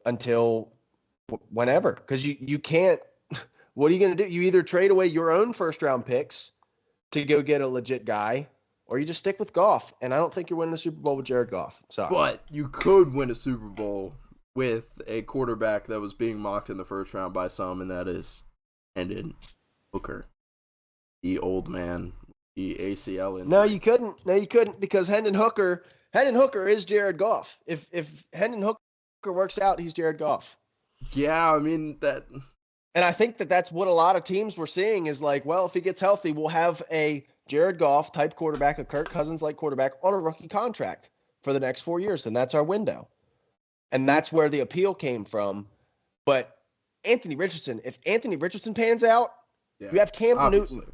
until whenever, because you can't. What are you going to do? You either trade away your own first-round picks to go get a legit guy, or you just stick with Goff. And I don't think you're winning a Super Bowl with Jared Goff. Sorry. But you could win a Super Bowl with a quarterback that was being mocked in the first round by some, and that is Hendon Hooker, the old man, the ACL injury. No, you couldn't, because Hendon Hooker Hendon Hooker is Jared Goff. If Hendon Hooker works out, he's Jared Goff. Yeah, I mean that. And I think that that's what a lot of teams were seeing is like, well, if he gets healthy, we'll have a Jared Goff type quarterback, a Kirk Cousins like quarterback on a rookie contract for the next 4 years. And that's our window. And that's where the appeal came from. But Anthony Richardson, if Anthony Richardson pans out, Yeah, you have Campbell obviously. Newton.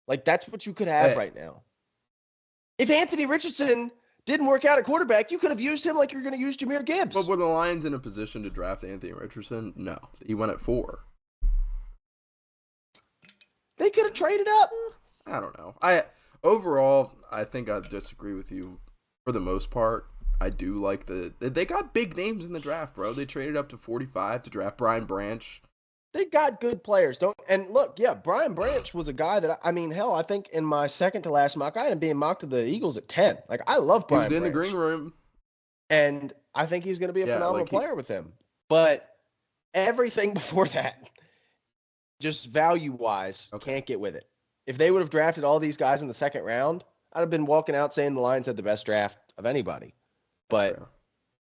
Like, that's what you could have Hey. right now. If Anthony Richardson didn't work out at quarterback, you could have used him like you're going to use Jahmyr Gibbs. But were the Lions in a position to draft Anthony Richardson? No. He went at 4. They could have traded up. I don't know. Overall, I think I disagree with you for the most part. I do like they got big names in the draft, bro. They traded up to 45 to draft Brian Branch. They got good players. And look, yeah, Brian Branch was a guy that, I mean, hell, I think in my second to last mock, I had him being mocked to the Eagles at 10. Like, I love Brian Branch. He was in the green room. And I think he's going to be a phenomenal player with him. But everything before that, just value-wise, can't get with it. If they would have drafted all these guys in the second round, I'd have been walking out saying the Lions had the best draft of anybody. But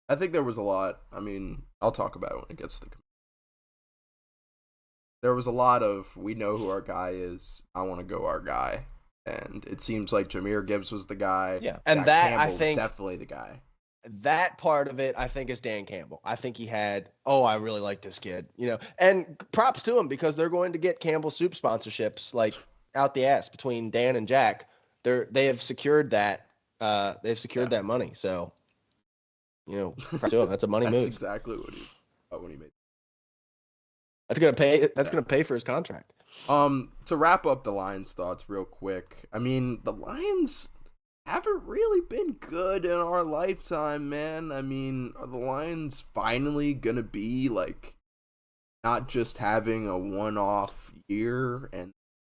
I think there was a lot. I mean, I'll talk about it when it gets to the. There was a lot of, we know who our guy is. I want to go our guy. And it seems like Jahmyr Gibbs was the guy. Yeah. And that, Campbell I think, was definitely the guy. That part of it, I think, is Dan Campbell. I think he had, I really like this kid. And props to him because they're going to get Campbell Soup sponsorships like out the ass between Dan and Jack. They have secured that. They've secured that money. So, props to him. That's a money move. That's exactly what when he made. That's gonna pay. That's gonna pay for his contract. To wrap up the Lions' thoughts real quick. I mean, the Lions haven't really been good in our lifetime, man. I mean, are the Lions finally gonna be like not just having a one-off year and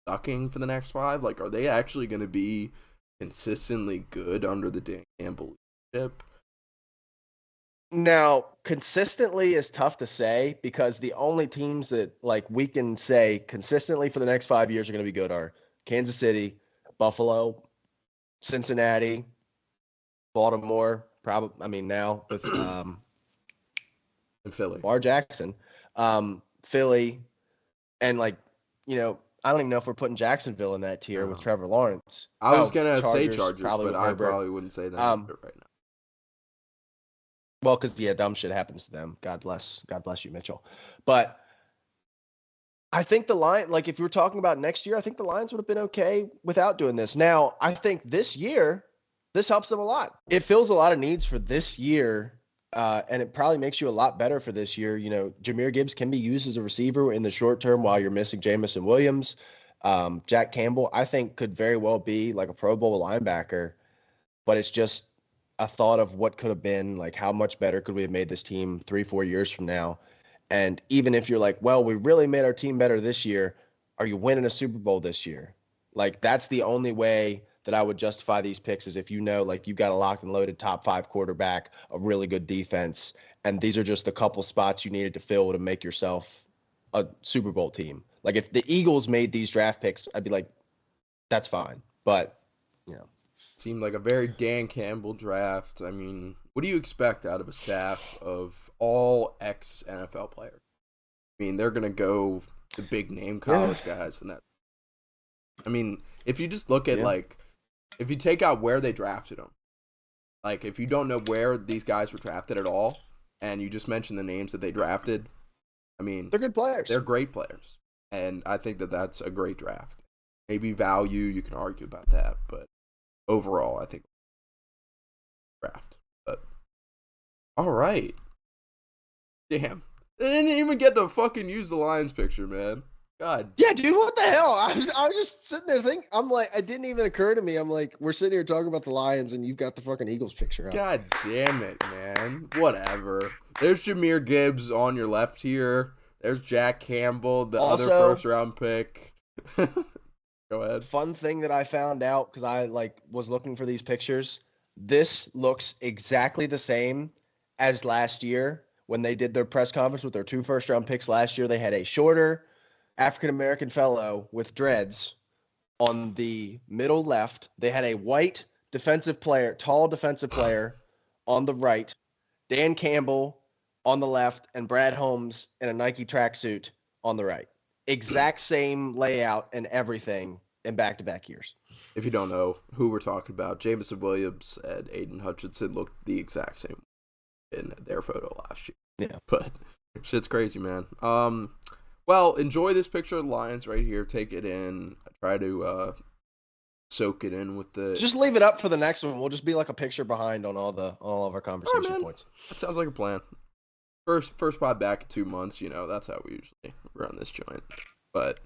sucking for the next 5? Like, are they actually gonna be consistently good under the Dan Campbell leadership? Now, consistently is tough to say because the only teams that like we can say consistently for the next 5 years are going to be good are Kansas City, Buffalo, Cincinnati, Baltimore, probably. I mean, now with and Philly, Lamar Jackson, Philly, and I don't even know if we're putting Jacksonville in that tier with Trevor Lawrence. I was gonna say Chargers, but I probably wouldn't say that right now. Well, because dumb shit happens to them. God bless you, Mitchell. But I think the Lions, like if you were talking about next year, I think the Lions would have been okay without doing this. Now, I think this year, this helps them a lot. It fills a lot of needs for this year, and it probably makes you a lot better for this year. Jahmyr Gibbs can be used as a receiver in the short term while you're missing Jamison Williams. Jack Campbell, I think, could very well be like a Pro Bowl linebacker, but it's just a thought of what could have been, like how much better could we have made this team 3-4 years from now. And even if you're like, well, we really made our team better this year, are you winning a Super Bowl this year? Like that's the only way that I would justify these picks is if like you've got a locked and loaded top 5 quarterback, a really good defense, and these are just the couple spots you needed to fill to make yourself a Super Bowl team. Like if the Eagles made these draft picks, I'd be like, that's fine. But, seemed like a very Dan Campbell draft. I mean, what do you expect out of a staff of all ex-NFL players? I mean, they're going to go the big name college guys and that. I mean, if you just look at if you take out where they drafted them, like if you don't know where these guys were drafted at all, and you just mention the names that they drafted, I mean, they're good players. They're great players. And I think that that's a great draft. Maybe value, you can argue about that, but overall, I think draft. But all right, damn, I didn't even get to fucking use the Lions picture, man. God. Yeah, dude, what the hell? I was just sitting there thinking. I'm like, it didn't even occur to me. I'm like, we're sitting here talking about the Lions, and you've got the fucking Eagles picture up. God damn it, man. Whatever. There's Jahmyr Gibbs on your left here. There's Jack Campbell, the other first-round pick. Go ahead. Fun thing that I found out because I was looking for these pictures. This looks exactly the same as last year when they did their press conference with their 2 first-round picks last year. They had a shorter African-American fellow with dreads on the middle left. They had a white tall defensive player on the right, Dan Campbell on the left, and Brad Holmes in a Nike tracksuit on the right. Exact same layout and everything in back-to-back years. If you don't know who we're talking about, Jameson Williams and Aiden Hutchinson looked the exact same in their photo last year. Yeah. But shit's crazy, man. Well, enjoy this picture of the Lions right here. Take it in. Try to soak it in with the. Just leave it up for the next one. We'll just be like a picture behind on all of our conversation points. That sounds like a plan. First pod back in 2 months. That's how we usually run this joint. But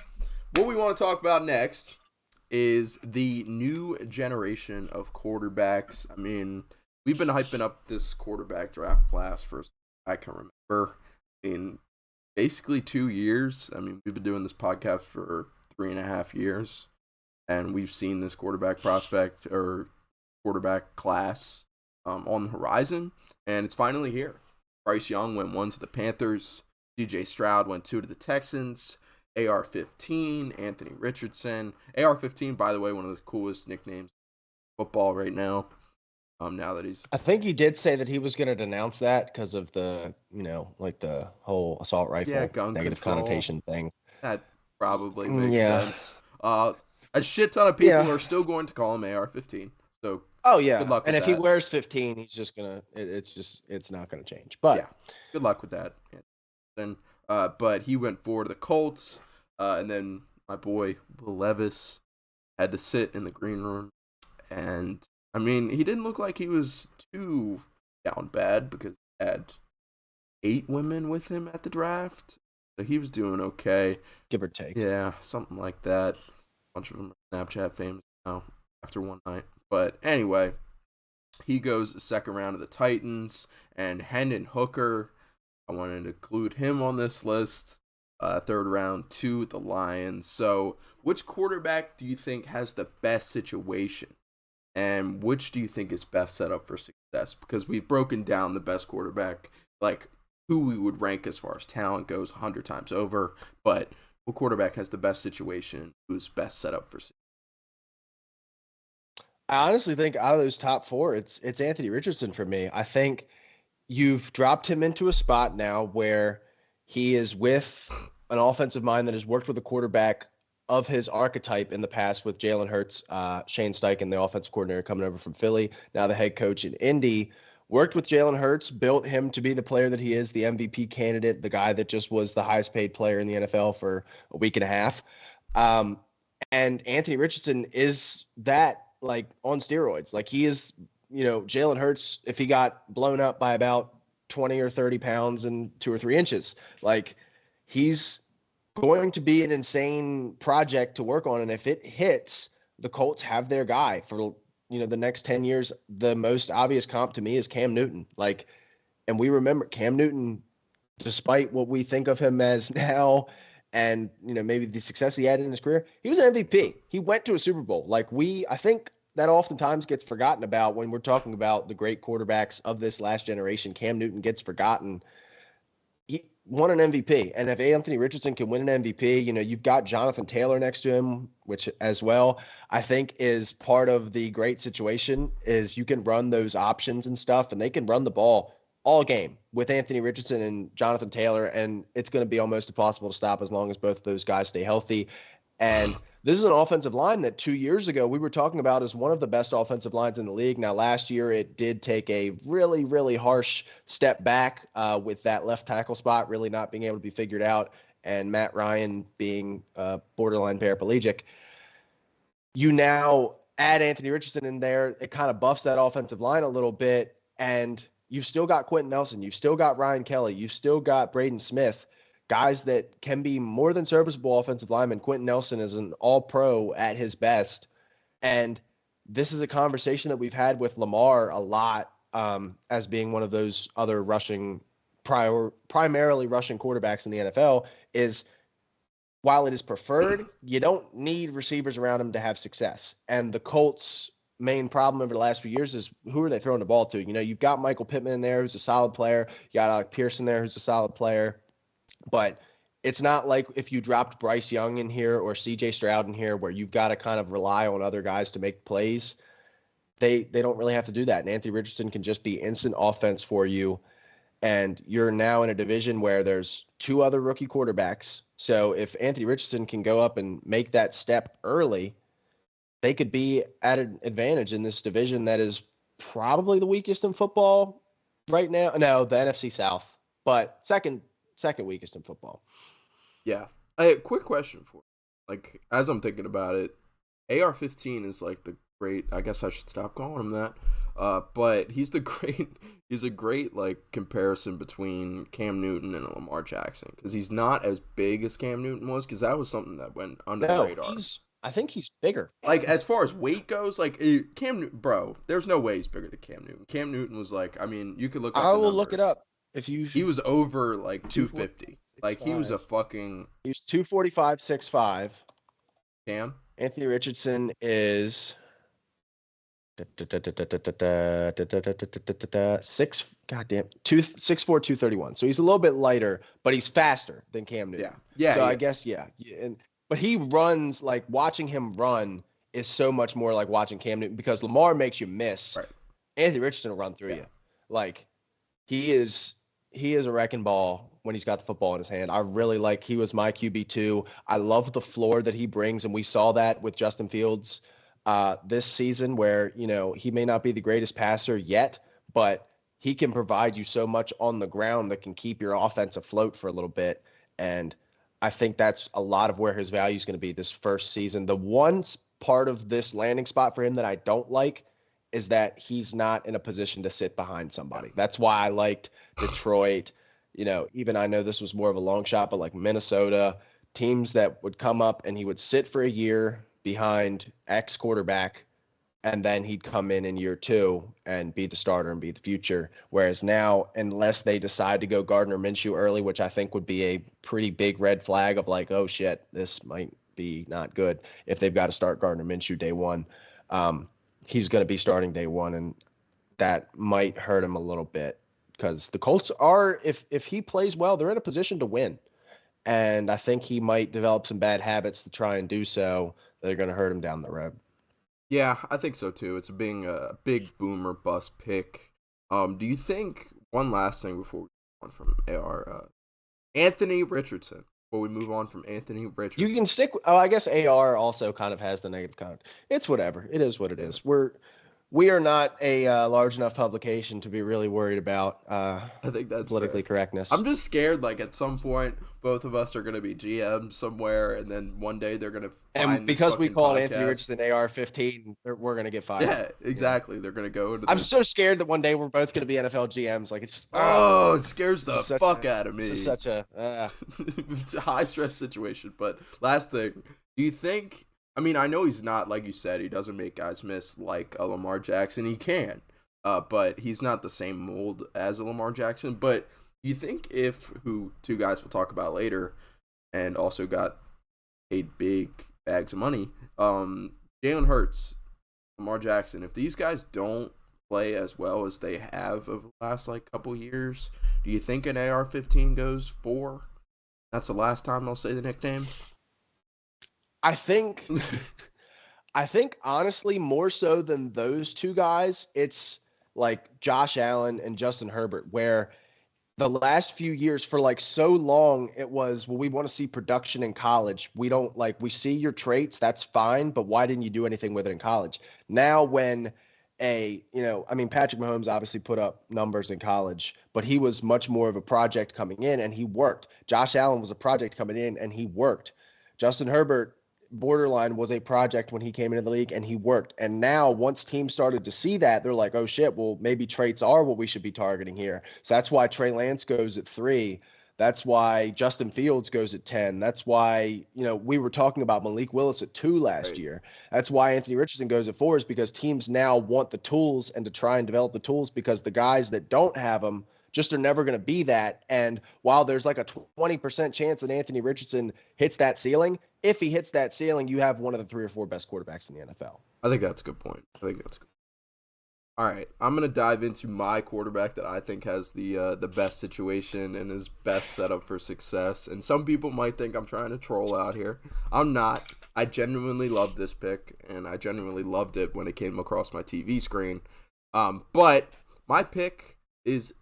what we want to talk about next is the new generation of quarterbacks. I mean, we've been hyping up this quarterback draft class for I can remember in basically 2 years. I mean, we've been doing this podcast for 3.5 years, and we've seen this quarterback prospect or quarterback class on the horizon, and it's finally here. Bryce Young went 1 to the Panthers. C.J. Stroud went 2 to the Texans. AR-15, Anthony Richardson. AR-15, by the way, one of the coolest nicknames in football right now. Now that he's, I think he did say that he was going to denounce that because of the, like the whole assault rifle gun negative control connotation thing. That probably makes sense. A shit ton of people are still going to call him AR-15. So good luck with and if that. he wears 15, he's just gonna. It's not gonna change. But yeah, good luck with that. Then, but he went for the Colts, and then my boy Will Levis had to sit in the green room, and I mean he didn't look like he was too down bad because he had 8 women with him at the draft, so he was doing okay, give or take. Yeah, something like that. A bunch of them are Snapchat famous now after one night. But anyway, he goes second round of the Titans, and Hendon Hooker, I wanted to include him on this list. Third round to the Lions. So, which quarterback do you think has the best situation? And which do you think is best set up for success? Because we've broken down the best quarterback, like who we would rank as far as talent goes 100 times over. But what quarterback has the best situation? Who's best set up for success? I honestly think out of those top 4, it's Anthony Richardson for me. I think you've dropped him into a spot now where he is with an offensive mind that has worked with a quarterback of his archetype in the past with Jalen Hurts, Shane Steichen, the offensive coordinator coming over from Philly, now the head coach in Indy, worked with Jalen Hurts, built him to be the player that he is, the MVP candidate, the guy that just was the highest paid player in the NFL for a week and a half. And Anthony Richardson is that, like, on steroids. Like, he is, Jalen Hurts, if he got blown up by about 20 or 30 pounds and 2 or 3 inches, like, he's going to be an insane project to work on. And if it hits, the Colts have their guy for, the next 10 years. The most obvious comp to me is Cam Newton. Like, and we remember Cam Newton, despite what we think of him as now, and, maybe the success he had in his career, he was an MVP. He went to a Super Bowl. Like, I think that oftentimes gets forgotten about when we're talking about the great quarterbacks of this last generation. Cam Newton gets forgotten. He won an MVP. And if Anthony Richardson can win an MVP, you've got Jonathan Taylor next to him, which as well, I think is part of the great situation is you can run those options and stuff, and they can run the ball all game with Anthony Richardson and Jonathan Taylor, and it's going to be almost impossible to stop as long as both of those guys stay healthy. And this is an offensive line that 2 years ago we were talking about as one of the best offensive lines in the league. Now, last year it did take a really, really harsh step back with that left tackle spot really not being able to be figured out, and Matt Ryan being borderline paraplegic. You now add Anthony Richardson in there. It kind of buffs that offensive line a little bit, and you've still got Quentin Nelson. You've still got Ryan Kelly. You've still got Braden Smith, guys that can be more than serviceable offensive linemen. Quentin Nelson is an all-pro at his best. And this is a conversation that we've had with Lamar a lot as being one of those other primarily rushing quarterbacks in the NFL is while it is preferred, you don't need receivers around him to have success. And the Colts' main problem over the last few years is who are they throwing the ball to? You've got Michael Pittman in there, who's a solid player. You got Alec Pearson there, who's a solid player. But it's not like if you dropped Bryce Young in here or C.J. Stroud in here where you've got to kind of rely on other guys to make plays. they don't really have to do that. And Anthony Richardson can just be instant offense for you. And you're now in a division where there's two other rookie quarterbacks. So if Anthony Richardson can go up and make that step early, they could be at an advantage in this division that is probably the weakest in football right now. No, the NFC South, but second weakest in football. Yeah. A quick question for you. Like, as I'm thinking about it, AR-15 is like the great. I guess I should stop calling him that. But he's the great. He's a great like comparison between Cam Newton and Lamar Jackson because he's not as big as Cam Newton was because that was something that went under the No, radar. I think he's bigger. Like as far as weight goes, like Cam Newton, bro, there's no way he's bigger than Cam Newton. Cam Newton was like, I mean, you could look up. I The will numbers. look it up if you. He was over like 250. 245, Like he was a fucking He was 245, 6'5". Cam. Anthony Richardson is six. Goddamn, 6'4", 231. So he's a little bit lighter, but he's faster than Cam Newton. Yeah. So I guess but he runs like watching him run is so much more like watching Cam Newton because Lamar makes you miss. Right. Anthony Richardson will run through you. Like he is a wrecking ball when he's got the football in his hand. I really like he was my QB2. I love the floor that he brings, and we saw that with Justin Fields this season where, he may not be the greatest passer yet, but he can provide you so much on the ground that can keep your offense afloat for a little bit. And I think that's a lot of where his value is going to be this first season. The one part of this landing spot for him that I don't like is that he's not in a position to sit behind somebody. That's why I liked Detroit. Even I know this was more of a long shot, but like Minnesota, teams that would come up and he would sit for a year behind X quarterback, and then he'd come in year two and be the starter and be the future. Whereas now, unless they decide to go Gardner Minshew early, which I think would be a pretty big red flag of like, oh shit, this might be not good if they've got to start Gardner Minshew day one. He's going to be starting day one, and that might hurt him a little bit because the Colts are, if he plays well, they're in a position to win. And I think he might develop some bad habits to try and do so. They're going to hurt him down the road. Yeah, I think so too. It's being a big boomer bust pick. Do you think one last thing before we move on from AR, Anthony Richardson? Before we move on from Anthony Richardson, You can stick. Oh, I guess AR also kind of has the negative comment. It's whatever. It is what it is. We are not a large enough publication to be really worried about I think that's politically fair. correctness. I'm just scared, like, at some point, both of us are going to be GMs somewhere, and then one day they're going to find And because we called podcast. Anthony Richardson AR-15, we're going to get fired. Yeah, exactly. They're going to go into I'm so scared that one day we're both going to be NFL GMs. Like, it's just, it scares the fuck out of me. This is such a... It's a high-stress situation. But last thing, do you think... I mean, I know he's not, like you said, he doesn't make guys miss like a Lamar Jackson. He can, but he's not the same mold as a Lamar Jackson. But you think who two guys we'll talk about later and also got paid big bags of money, Jalen Hurts, Lamar Jackson, if these guys don't play as well as they have over the last like couple years, do you think an AR-15 goes 4? That's the last time they'll say the nickname? I think honestly, more so than those two guys, it's like Josh Allen and Justin Herbert, where the last few years for like so long, it was, well, we want to see production in college. We don't we see your traits. That's fine. But why didn't you do anything with it in college? Now, when Patrick Mahomes obviously put up numbers in college, but he was much more of a project coming in and he worked. Josh Allen was a project coming in and he worked. Justin Herbert, borderline, was a project when he came into the league and he worked. And now once teams started to see that, they're like, oh shit, well, maybe traits are what we should be targeting here. So that's why Trey Lance goes at 3. That's why Justin Fields goes at 10. That's why, we were talking about Malik Willis at 2 last year. That's why Anthony Richardson goes at 4, is because teams now want the tools and to try and develop the tools, because the guys that don't have them just are never going to be that. And while there's like a 20% chance that Anthony Richardson hits that ceiling, if he hits that ceiling, you have one of the 3 or 4 best quarterbacks in the NFL. I think that's a good point. All right, I'm gonna dive into my quarterback that I think has the best situation and is best set up for success. And some people might think I'm trying to troll out here. I'm not. I genuinely love this pick, and I genuinely loved it when it came across my TV screen. But my pick is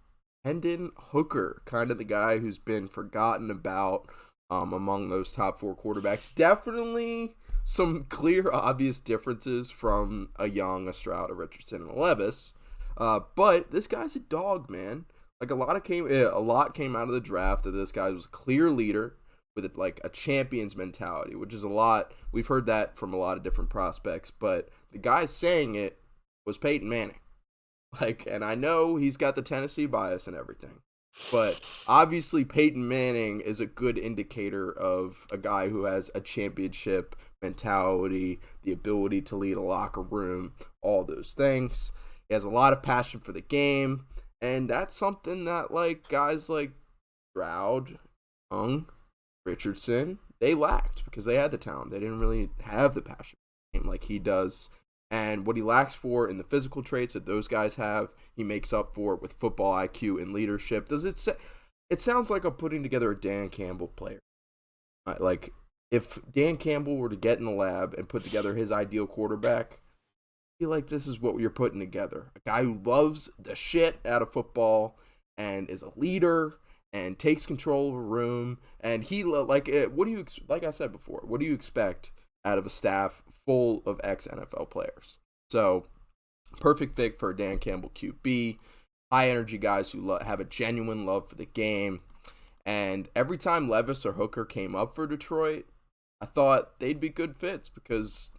Hendon Hooker, kind of the guy who's been forgotten about among those top four quarterbacks. Definitely some clear, obvious differences from a Young, a Stroud, a Richardson, and a Levis. But this guy's a dog, man. Like a lot came out of the draft that this guy was a clear leader with like a champion's mentality, which is a lot. We've heard that from a lot of different prospects, but the guy saying it was Peyton Manning. Like, and I know he's got the Tennessee bias and everything, but obviously Peyton Manning is a good indicator of a guy who has a championship mentality, the ability to lead a locker room, all those things. He has a lot of passion for the game, and that's something that like guys like Stroud, Young, Richardson, they lacked because they had the talent. They didn't really have the passion for the game like he does. And what he lacks for in the physical traits that those guys have, he makes up for it with football IQ and leadership. It sounds like I'm putting together a Dan Campbell player. Like, if Dan Campbell were to get in the lab and put together his ideal quarterback, I feel like this is what you're putting together. A guy who loves the shit out of football and is a leader and takes control of a room. And he, like I said before, what do you expect out of a staff full of ex-NFL players? So, perfect fit for Dan Campbell QB. High energy guys who have a genuine love for the game. And every time Levis or Hooker came up for Detroit, I thought they'd be good fits because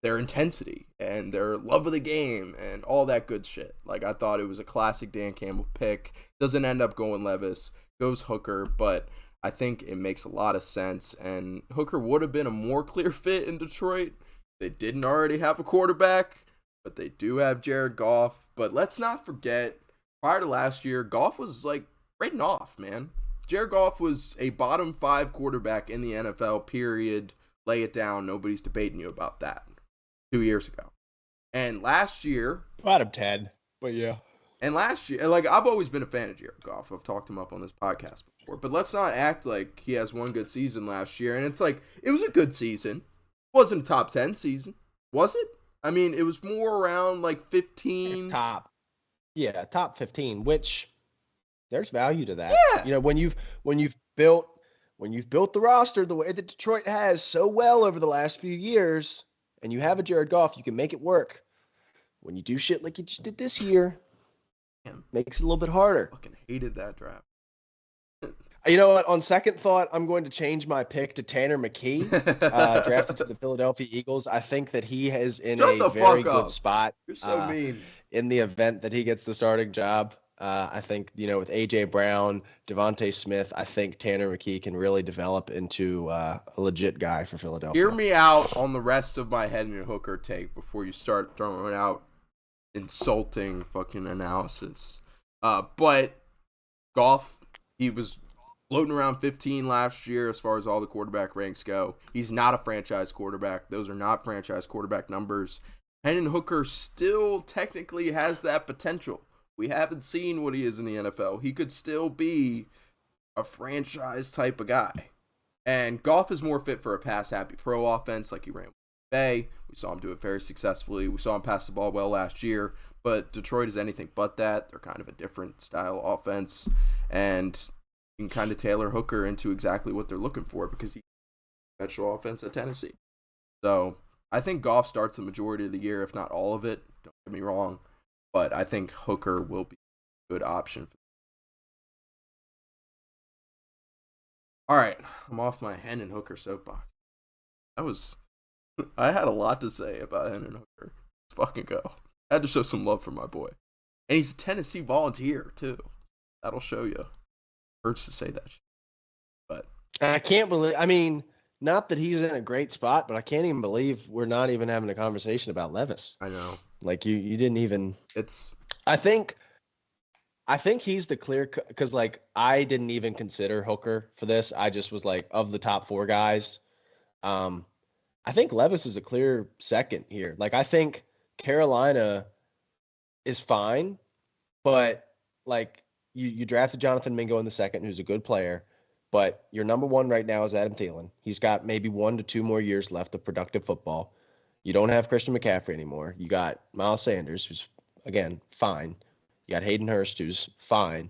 their intensity and their love of the game and all that good shit. Like, I thought it was a classic Dan Campbell pick. Doesn't end up going Levis, goes Hooker, but I think it makes a lot of sense. And Hooker would have been a more clear fit in Detroit. They didn't already have a quarterback, but they do have Jared Goff. But let's not forget, prior to last year, Goff was like written off, man. Jared Goff was a bottom 5 quarterback in the NFL, period. Lay it down. Nobody's debating you about that 2 years ago. And last year... Bottom 10, but yeah. And last year, like, I've always been a fan of Jared Goff. I've talked him up on this podcast before. But let's not act like he has one good season last year. And it's like, it was a good season. Wasn't a top 10 season. Was it? I mean, it was more around like 15. Top 15, which there's value to that. Yeah. You know, when you've built the roster the way that Detroit has so well over the last few years, and you have a Jared Goff, you can make it work. When you do shit like you just did this year, makes it a little bit harder. Fucking hated that draft. You know what? On second thought, I'm going to change my pick to Tanner McKee, drafted to the Philadelphia Eagles. I think that he is in a very good spot. You're so mean. In the event that he gets the starting job. I think, you know, with A.J. Brown, Devontae Smith, I think Tanner McKee can really develop into a legit guy for Philadelphia. Hear me out on the rest of my Hendon Hooker take before you start throwing out insulting fucking analysis. But Goff, he was floating around 15 last year as far as all the quarterback ranks go. He's not a franchise quarterback. Those are not franchise quarterback numbers. Hendon Hooker still technically has that potential. We haven't seen what he is in the NFL. He could still be a franchise type of guy. And Goff is more fit for a pass-happy pro offense like he ran with Bay. We saw him do it very successfully. We saw him pass the ball well last year. But Detroit is anything but that. They're kind of a different style offense. And you can kind of tailor Hooker into exactly what they're looking for because he's a special offense at Tennessee. So I think Goff starts the majority of the year, if not all of it. Don't get me wrong. But I think Hooker will be a good option. All right, I'm off my Hendon Hooker soapbox. I had a lot to say about Hendon Hooker. Let's fucking go. I had to show some love for my boy. And he's a Tennessee Volunteer, too. That'll show you. Hurts to say that shit. But I can't believe, I mean, not that he's in a great spot, but I can't even believe we're not even having a conversation about Levis. I know. Like you didn't even. It's. I think he's the clear because like I didn't even consider Hooker for this. I just was like of the top 4 guys. I think Levis is a clear second here. Like I think Carolina is fine, but like you drafted Jonathan Mingo in the second, who's a good player, but your number one right now is Adam Thielen. He's got maybe 1 to 2 more years left of productive football. You don't have Christian McCaffrey anymore. You got Miles Sanders, who's again fine. You got Hayden Hurst, who's fine.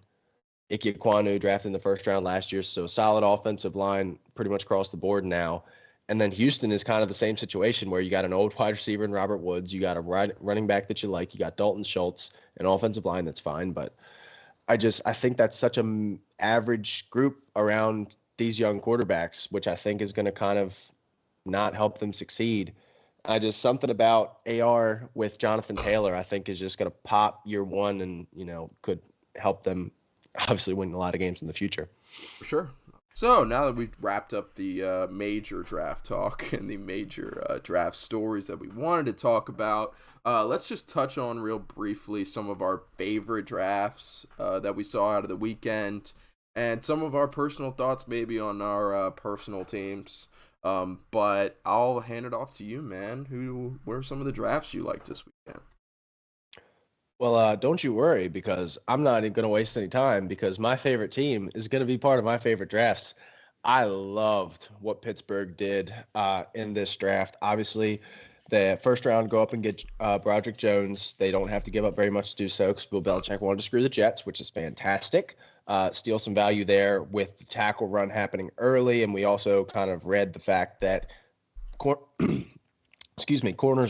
Ike Kwanu drafted in the first round last year, so solid offensive line pretty much across the board now. And then Houston is kind of the same situation where you got an old wide receiver in Robert Woods, you got a running back that you like, you got Dalton Schultz, an offensive line that's fine, but I think that's such a average group around these young quarterbacks, which I think is going to kind of not help them succeed. I just something about AR with Jonathan Taylor, I think is just going to pop year one and, could help them obviously win a lot of games in the future. For sure. So now that we've wrapped up the major draft talk and the major draft stories that we wanted to talk about, let's just touch on real briefly some of our favorite drafts that we saw out of the weekend and some of our personal thoughts maybe on our personal teams. But I'll hand it off to you, man. What are some of the drafts you liked this weekend? Well, don't you worry because I'm not even going to waste any time because my favorite team is going to be part of my favorite drafts. I loved what Pittsburgh did in this draft. Obviously, the first round go up and get Broderick Jones. They don't have to give up very much to do so because Bill Belichick wanted to screw the Jets, which is fantastic. Steal some value there with the tackle run happening early, and we also kind of read the fact that corners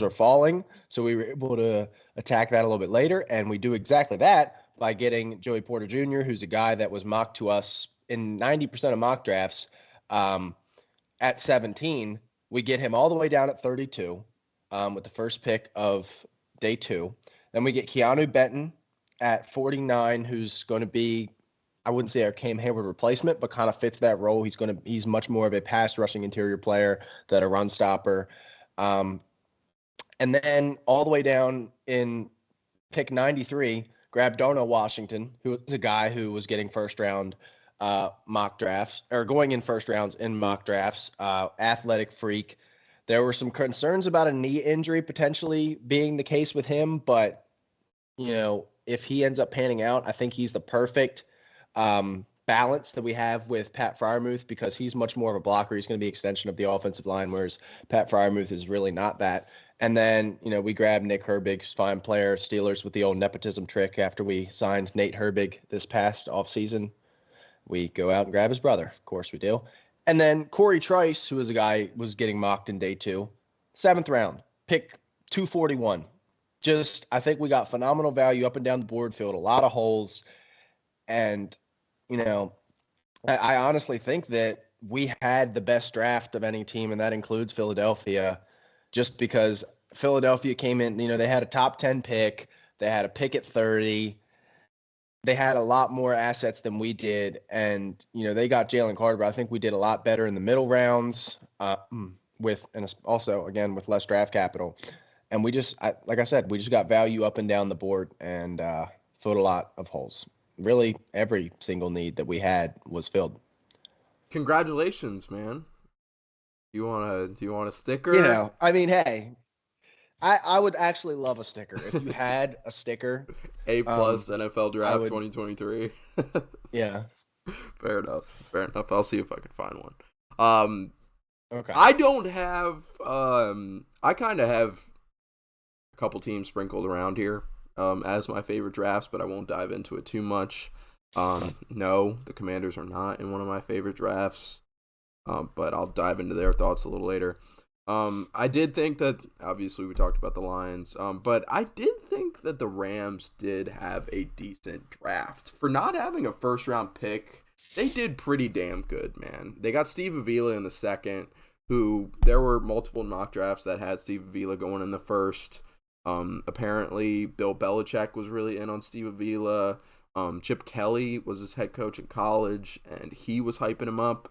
are falling. So we were able to attack that a little bit later. And we do exactly that by getting Joey Porter Jr., who's a guy that was mocked to us in 90% of mock drafts at 17. We get him all the way down at 32 with the first pick of day 2. Then we get Keanu Benton at 49, who's going to be, I wouldn't say our Cam Hayward replacement, but kind of fits that role. He's much more of a pass rushing interior player than a run stopper. And then all the way down in pick 93, grab Darnell Washington, who was a guy who was getting first round mock drafts or going in first rounds in mock drafts, athletic freak. There were some concerns about a knee injury potentially being the case with him, but if he ends up panning out, I think he's the perfect balance that we have with Pat Freiermuth because he's much more of a blocker. He's going to be an extension of the offensive line, whereas Pat Freiermuth is really not that. And then, we grabbed Nick Herbig, fine player, Steelers with the old nepotism trick. After we signed Nate Herbig this past offseason, we go out and grab his brother. Of course we do. And then Corey Trice, who was a guy was getting mocked in day 2, 7th round, pick 241. I think we got phenomenal value up and down the board, filled a lot of holes. And, I honestly think that we had the best draft of any team, and that includes Philadelphia, just because Philadelphia came in, they had a top 10 pick. They had a pick at 30. They had a lot more assets than we did. And, they got Jalen Carter, but I think we did a lot better in the middle rounds and also, again, with less draft capital. And like I said, we just got value up and down the board and filled a lot of holes. Really, every single need that we had was filled. Congratulations, man. Do you want a sticker? Hey, I would actually love a sticker. If you had a sticker. A+ NFL Draft 2023. Yeah. Fair enough. I'll see if I can find one. Okay. I don't have I kind of have a couple teams sprinkled around here as my favorite drafts, but I won't dive into it too much. No, the Commanders are not in one of my favorite drafts. But I'll dive into their thoughts a little later. I did think that, obviously we talked about the Lions, but I did think that the Rams did have a decent draft. For not having a first round pick, they did pretty damn good, man. They got Steve Avila in the second, who there were multiple mock drafts that had Steve Avila going in the first. Apparently Bill Belichick was really in on Steve Avila. Chip Kelly was his head coach in college, and he was hyping him up.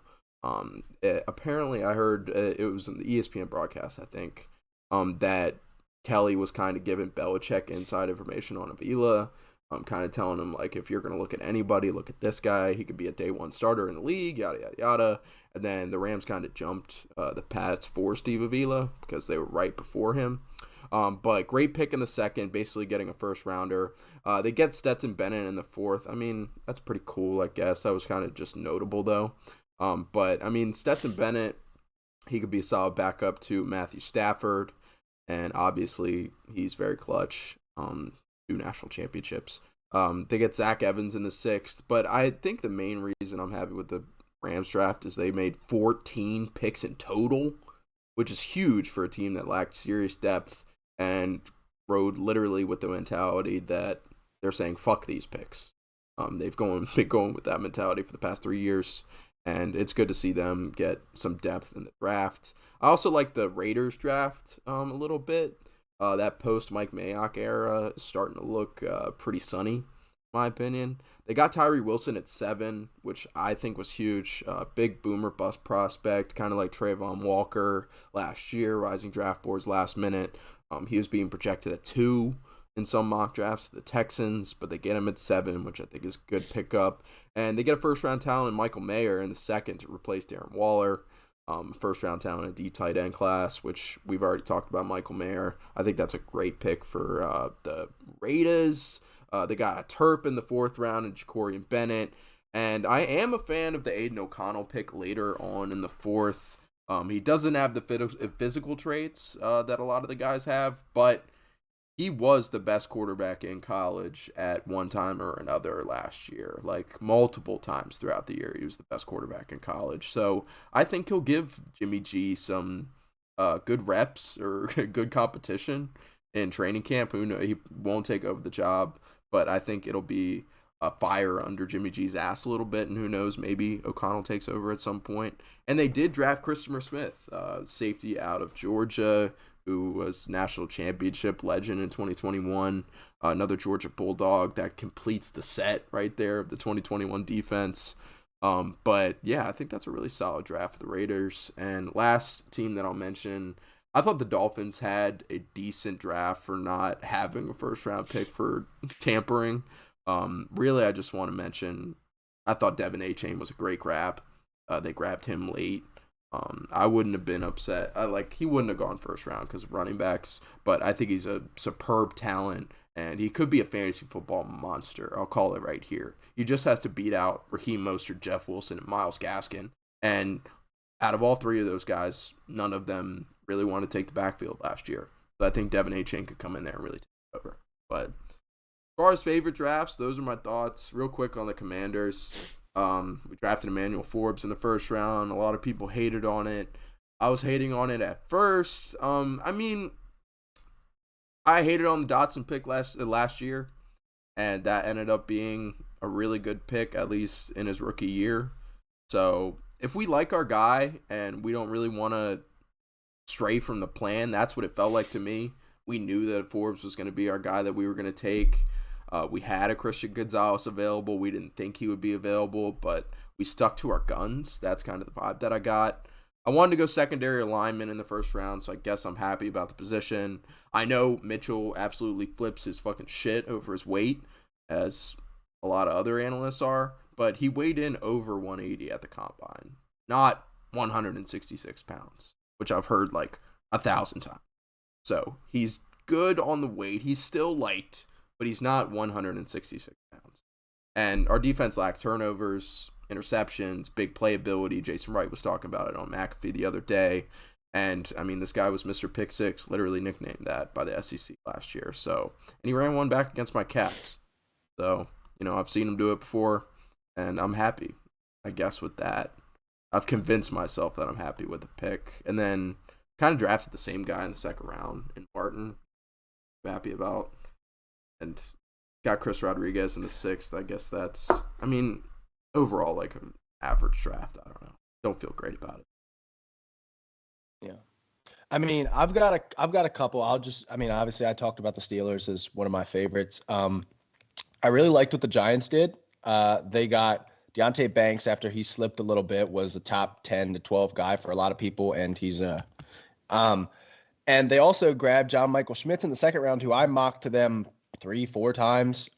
Apparently I heard it was in the ESPN broadcast, I think, that Kelly was kind of giving Belichick inside information on Avila, kind of telling him, like, if you're going to look at anybody, look at this guy. He could be a day one starter in the league, yada, yada, yada. And then the Rams kind of jumped the Pats for Steve Avila because they were right before him. But great pick in the second, basically getting a first rounder. They get Stetson Bennett in the fourth. I mean, that's pretty cool, I guess. That was kind of just notable, though. But, I mean, Stetson Bennett, he could be a solid backup to Matthew Stafford. And obviously, he's very clutch. 2 national championships. They get Zach Evans in the sixth. But I think the main reason I'm happy with the Rams draft is they made 14 picks in total, which is huge for a team that lacked serious depth and rode literally with the mentality that they're saying fuck these picks. They've been going with that mentality for the past 3 years, and it's good to see them get some depth in the draft. I also like the Raiders draft a little bit. That post Mike Mayock era is starting to look pretty sunny, in my opinion. They got Tyree Wilson at 7, which I think was huge. Big boomer bust prospect, kind of like Trayvon Walker last year, rising draft boards last minute. He was being projected at 2 in some mock drafts, the Texans, but they get him at 7, which I think is a good pickup. And they get a first-round talent in Michael Mayer in the second to replace Darren Waller. First-round talent in a deep tight end class, which we've already talked about Michael Mayer. I think that's a great pick for the Raiders. They got a Terp in the 4th round and Jacorian Bennett. And I am a fan of the Aiden O'Connell pick later on in the 4th. He doesn't have the physical traits that a lot of the guys have, but he was the best quarterback in college at one time or another last year. Like, multiple times throughout the year, he was the best quarterback in college. So I think he'll give Jimmy G some good reps or good competition in training camp. Who knows? He won't take over the job, but I think it'll be a fire under Jimmy G's ass a little bit, and who knows, maybe O'Connell takes over at some point. And they did draft Christopher Smith, safety out of Georgia, who was national championship legend in 2021. Another Georgia Bulldog that completes the set right there of the 2021 defense. But yeah, I think that's a really solid draft for the Raiders. And last team that I'll mention, I thought the Dolphins had a decent draft for not having a first round pick for tampering. Really, I just want to mention, I thought Devin Achane was a great grab. They grabbed him late. I wouldn't have been upset. He wouldn't have gone first round because of running backs, but I think he's a superb talent, and he could be a fantasy football monster. I'll call it right here. He just has to beat out Raheem Mostert, Jeff Wilson, and Myles Gaskin. And out of all 3 of those guys, none of them really wanted to take the backfield last year. So I think Devin Achane could come in there and really take over. But as far as favorite drafts, those are my thoughts. Real quick on the Commanders. We drafted Emmanuel Forbes in the 1st round. A lot of people hated on it. I was hating on it at first. I mean, I hated on the Dotson pick last year, and that ended up being a really good pick, at least in his rookie year. So if we like our guy and we don't really want to stray from the plan, that's what it felt like to me. We knew that Forbes was going to be our guy that we were going to take. We had a Christian Gonzalez available. We didn't think he would be available, but we stuck to our guns. That's kind of the vibe that I got. I wanted to go secondary alignment in the 1st round, so I guess I'm happy about the position. I know Mitchell absolutely flips his fucking shit over his weight, as a lot of other analysts are, but he weighed in over 180 at the combine, not 166 pounds, which I've heard like 1,000 times. So he's good on the weight. He's still light, but he's not 166 pounds. And our defense lacked turnovers, interceptions, big playability. Jason Wright was talking about it on McAfee the other day. And, I mean, this guy was Mr. Pick Six, literally nicknamed that by the SEC last year. So, and he ran one back against my Cats. So, I've seen him do it before, and I'm happy, I guess, with that. I've convinced myself that I'm happy with the pick. And then kind of drafted the same guy in the 2nd round in Martin. I'm happy about. And got Chris Rodriguez in the 6th. I guess that's, overall, like an average draft. I don't know. Don't feel great about it. Yeah. I've got a couple. Obviously I talked about the Steelers as one of my favorites. I really liked what the Giants did. They got Deonte Banks after he slipped a little bit, was a top 10 to 12 guy for a lot of people, and he's and they also grabbed John Michael Schmitz in the 2nd round, who I mocked to them 3-4 times.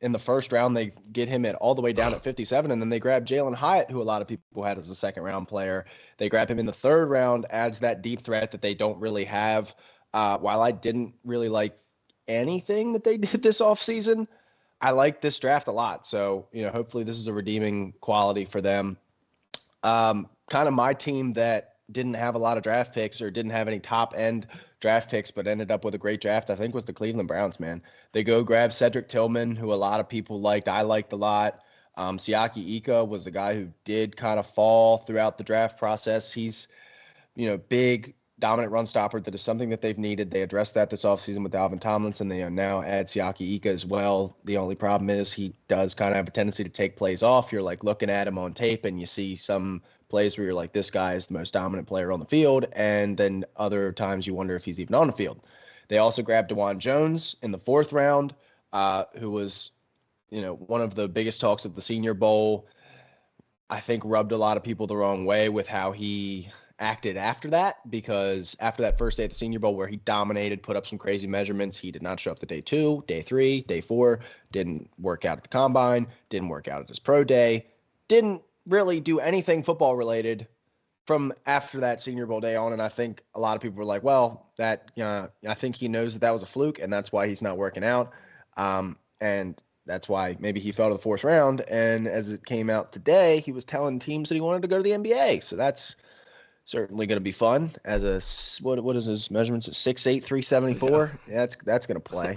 In the 1st round, they get him at all the way down at 57, and then they grab Jalen Hyatt, who a lot of people had as a 2nd round player. They grab him in the 3rd round, adds that deep threat that they don't really have. While I didn't really like anything that they did this offseason, I like this draft a lot. So, hopefully this is a redeeming quality for them. Kind of my team that didn't have a lot of draft picks or didn't have any top end draft picks, but ended up with a great draft, I think was the Cleveland Browns, man. They go grab Cedric Tillman, who a lot of people liked. I liked a lot. Siaki Ika was the guy who did kind of fall throughout the draft process. He's, big, dominant run stopper. That is something that they've needed. They addressed that this offseason with Alvin Tomlinson. They now add Siaki Ika as well. The only problem is he does kind of have a tendency to take plays off. You're like looking at him on tape and you see some plays where you're like, this guy is the most dominant player on the field. And then other times you wonder if he's even on the field. They also grabbed DeJuan Jones in the 4th round, who was, one of the biggest talks at the Senior Bowl. I think rubbed a lot of people the wrong way with how he acted after that, because after that first day at the Senior Bowl where he dominated, put up some crazy measurements, he did not show up to day 2, day 3, day 4, didn't work out at the combine, didn't work out at his pro day, didn't really do anything football related from after that Senior Bowl day on. And I think a lot of people were like, well, I think he knows that was a fluke and that's why he's not working out. And that's why maybe he fell to the 4th round. And as it came out today, he was telling teams that he wanted to go to the NBA. So that's certainly going to be fun. As a what is his measurements? 6'8", 374. Yeah, that's going to play.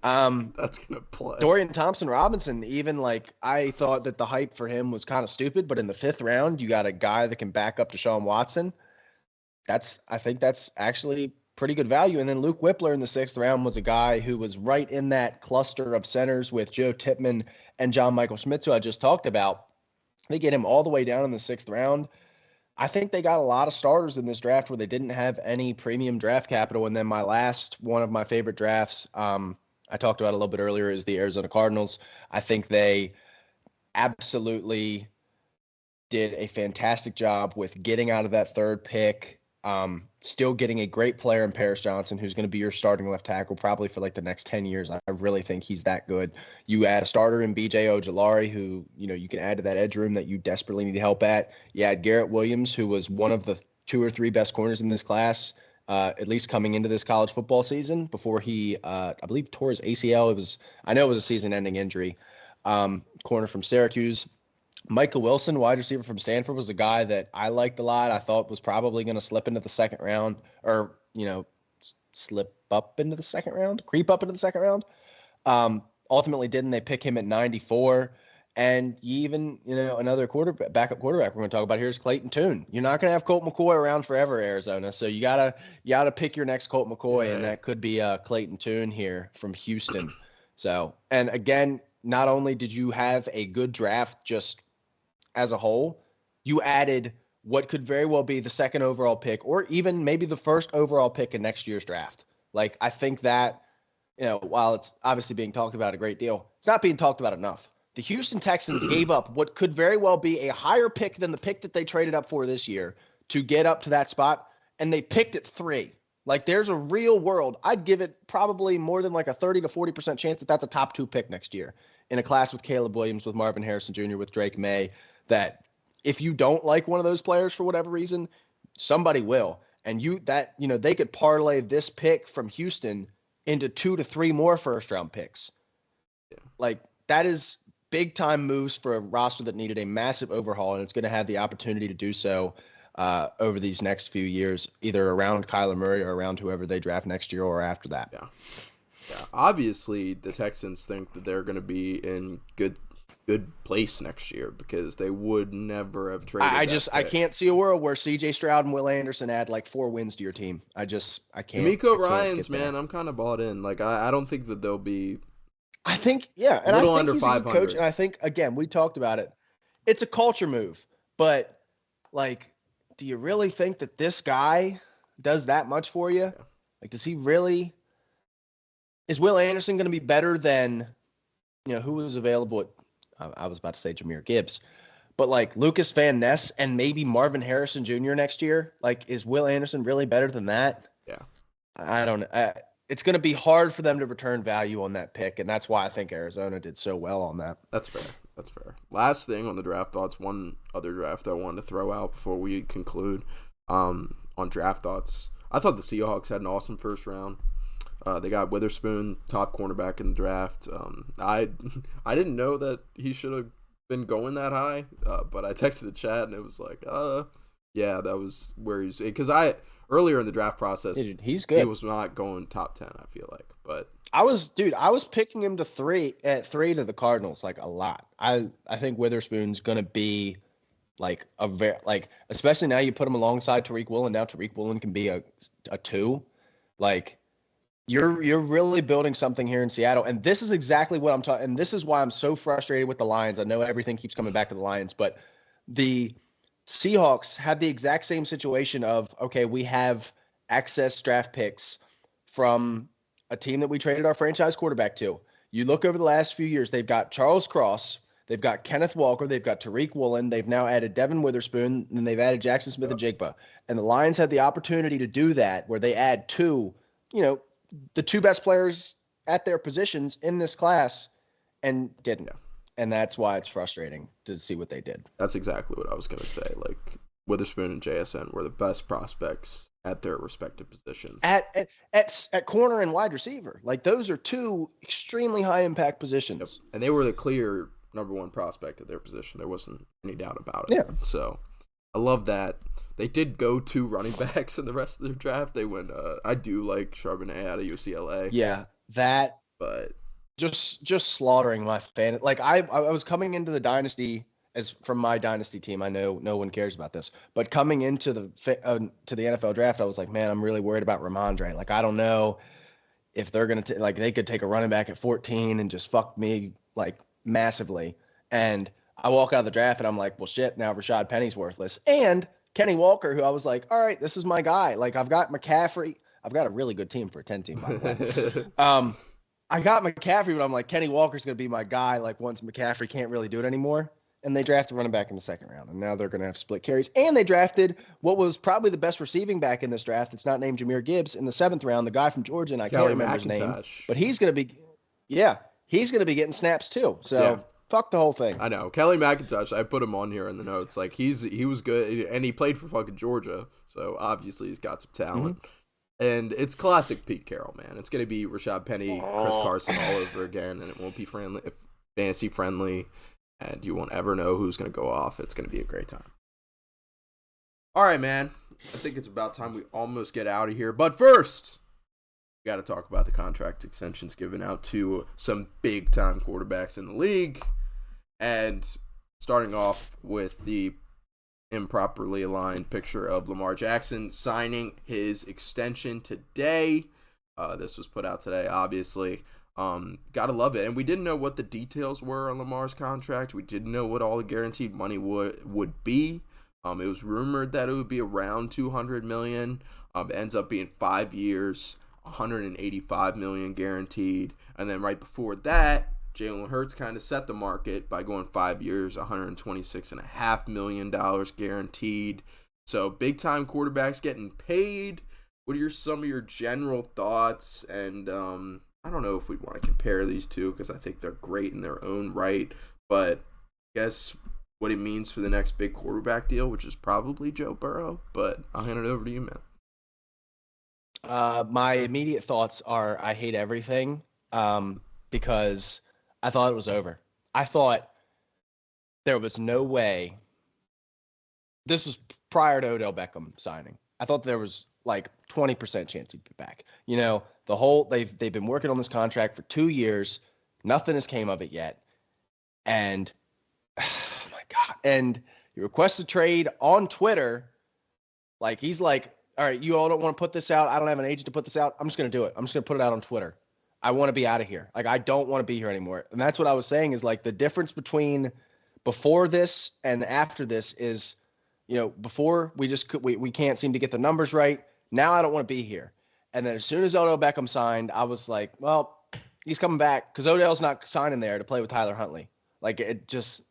That's going to play. Dorian Thompson-Robinson, even I thought that the hype for him was kind of stupid, but in the 5th round, you got a guy that can back up Deshaun Watson. I think that's actually pretty good value. And then Luke Whippler in the 6th round was a guy who was right in that cluster of centers with Joe Tippmann and John Michael Schmitz, who I just talked about. They get him all the way down in the 6th round. I think they got a lot of starters in this draft where they didn't have any premium draft capital. And then my last one of my favorite drafts, I talked about a little bit earlier, is the Arizona Cardinals. I think they absolutely did a fantastic job with getting out of that 3rd pick, still getting a great player in Paris Johnson, who's going to be your starting left tackle probably for the next 10 years. I really think he's that good. You add a starter in BJ Ojulari, who, you can add to that edge room that you desperately need help at. You add Garrett Williams, who was one of the 2 or 3 best corners in this class, at least coming into this college football season before he, I believe, tore his ACL. I know it was a season-ending injury. Corner from Syracuse. Michael Wilson, wide receiver from Stanford, was a guy that I liked a lot. I thought was probably going to slip into the 2nd round, or, slip up into the 2nd round, creep up into the 2nd round. Ultimately didn't. They pick him at 94. And even, another backup quarterback we're going to talk about here is Clayton Tune. You're not going to have Colt McCoy around forever, Arizona. So you gotta pick your next Colt McCoy, and that could be Clayton Tune here from Houston. So, and again, not only did you have a good draft just as a whole, you added what could very well be the 2nd overall pick, or even maybe the 1st overall pick in next year's draft. I think that, while it's obviously being talked about a great deal, it's not being talked about enough. The Houston Texans gave up what could very well be a higher pick than the pick that they traded up for this year to get up to that spot, and they picked at 3. There's a real world. I'd give it probably more than a 30 to 40% chance that that's a top 2 pick next year in a class with Caleb Williams, with Marvin Harrison Jr., with Drake May, that if you don't like one of those players for whatever reason, somebody will. And they could parlay this pick from Houston into 2 to 3 more 1st-round picks. Yeah. That is big time moves for a roster that needed a massive overhaul, and it's going to have the opportunity to do so over these next few years, either around Kyler Murray or around whoever they draft next year or after that. Yeah. Obviously, the Texans think that they're going to be in good place next year, because they would never have traded. I can't see a world where C.J. Stroud and Will Anderson add 4 wins to your team. I can't. D'Amico Ryans, man, I'm kind of bought in. I don't think that they'll be. I think, yeah, and I think under he's 500. a good coach, and I think, again, we talked about it. It's a culture move, but do you really think that this guy does that much for you? Yeah. Does he really? Is Will Anderson going to be better than, who was available at? I was about to say Jahmyr Gibbs, but Lucas Van Ness and maybe Marvin Harrison Jr. next year. Is Will Anderson really better than that? Yeah, I don't know. It's going to be hard for them to return value on that pick, and that's why I think Arizona did so well on that. That's fair. Last thing on the draft thoughts, one other draft I wanted to throw out before we conclude on draft thoughts. I thought the Seahawks had an awesome first round. They got Witherspoon, top cornerback in the draft. I didn't know that he should have been going that high, but I texted the chat and it was like, yeah, that was where he's, because earlier in the draft process, Dude, he's good. He was not going top 10, I feel like, but I was picking him to 3 to the Cardinals like a lot. I think Witherspoon's gonna be like a very, like, especially now you put him alongside Tariq Woolen. Now Tariq Woolen can be a 2. Like, you're really building something here in Seattle, and this is exactly what I'm talking. And this is why I'm so frustrated with the Lions. I know everything keeps coming back to the Lions, but the Seahawks had the exact same situation of, okay, we have excess draft picks from a team that we traded our franchise quarterback to. You look over the last few years, they've got Charles Cross, they've got Kenneth Walker, they've got Tariq Woolen, they've now added Devin Witherspoon, and they've added Jackson Smith and Jigba. And the Lions had the opportunity to do that, where they add the 2 best players at their positions in this class, and didn't. Yeah. And that's why it's frustrating to see what they did. That's exactly what I was going to say. Like, Witherspoon and JSN were the best prospects at their respective positions. At corner and wide receiver. Like, those are 2 extremely high impact positions. Yep. And they were the clear number 1 prospect at their position. There wasn't any doubt about it. Yeah. So I love that. They did go 2 running backs in the rest of their draft. They went, I do like Charbonnet out of UCLA. Yeah, that. But just slaughtering my fan. Like, I was coming into the dynasty from my dynasty team. I know no one cares about this, but coming into the NFL draft, I was like, man, I'm really worried about Ramondre. Like, I don't know if they're gonna like, they could take a running back at 14 and just fuck me like massively. And I walk out of the draft and I'm like, well, shit, now Rashad Penny's worthless. And Kenny Walker, who I was like, all right, this is my guy. Like, I've got McCaffrey. I've got a really good team for a 10 team, by the way. I got McCaffrey, but I'm like, Kenny Walker's going to be my guy, like, once McCaffrey can't really do it anymore. And they drafted running back in the 2nd round, and now they're going to have split carries. And they drafted what was probably the best receiving back in this draft. It's not named Jahmyr Gibbs in the 7th round, the guy from Georgia, and I can't remember his name. But he's going to be getting snaps too. So fuck the whole thing. I know. Kelly McIntosh, I put him on here in the notes. Like, he was good, and he played for fucking Georgia, so obviously he's got some talent. Mm-hmm. And it's classic Pete Carroll, man. It's going to be Rashad Penny, Chris Carson all over again, and it won't be fantasy friendly, and you won't ever know who's going to go off. It's going to be a great time. All right, man. I think it's about time we almost get out of here. But first, we got to talk about the contract extensions given out to some big-time quarterbacks in the league. And starting off with the improperly aligned picture of Lamar Jackson signing his extension today. This was put out today, obviously. Gotta love it. And we didn't know what the details were on Lamar's contract. We didn't know what all the guaranteed money would be. It was rumored that it would be around $200 million. It ends up being 5 years, $185 million guaranteed. And then right before that, Jalen Hurts kind of set the market by going 5 years, $126.5 million guaranteed. So big-time quarterbacks getting paid. What are some of your general thoughts? And I don't know if we want to compare these two because I think they're great in their own right. But I guess what it means for the next big quarterback deal, which is probably Joe Burrow. But I'll hand it over to you, man. My immediate thoughts are I hate everything because I thought it was over. I thought there was no way. This was prior to Odell Beckham signing. I thought there was like 20% chance he'd be back. You know, they've been working on this contract for 2 years. Nothing has came of it yet. And oh my God. And he requests a trade on Twitter. Like, he's like, all right, you all don't want to put this out. I don't have an agent to put this out. I'm just going to do it. I'm just going to put it out on Twitter. I want to be out of here. Like, I don't want to be here anymore. And that's what I was saying is, like, the difference between before this and after this is, you know, before we can't seem to get the numbers right. Now I don't want to be here. And then as soon as Odell Beckham signed, I was like, well, he's coming back because Odell's not signing there to play with Tyler Huntley. Like,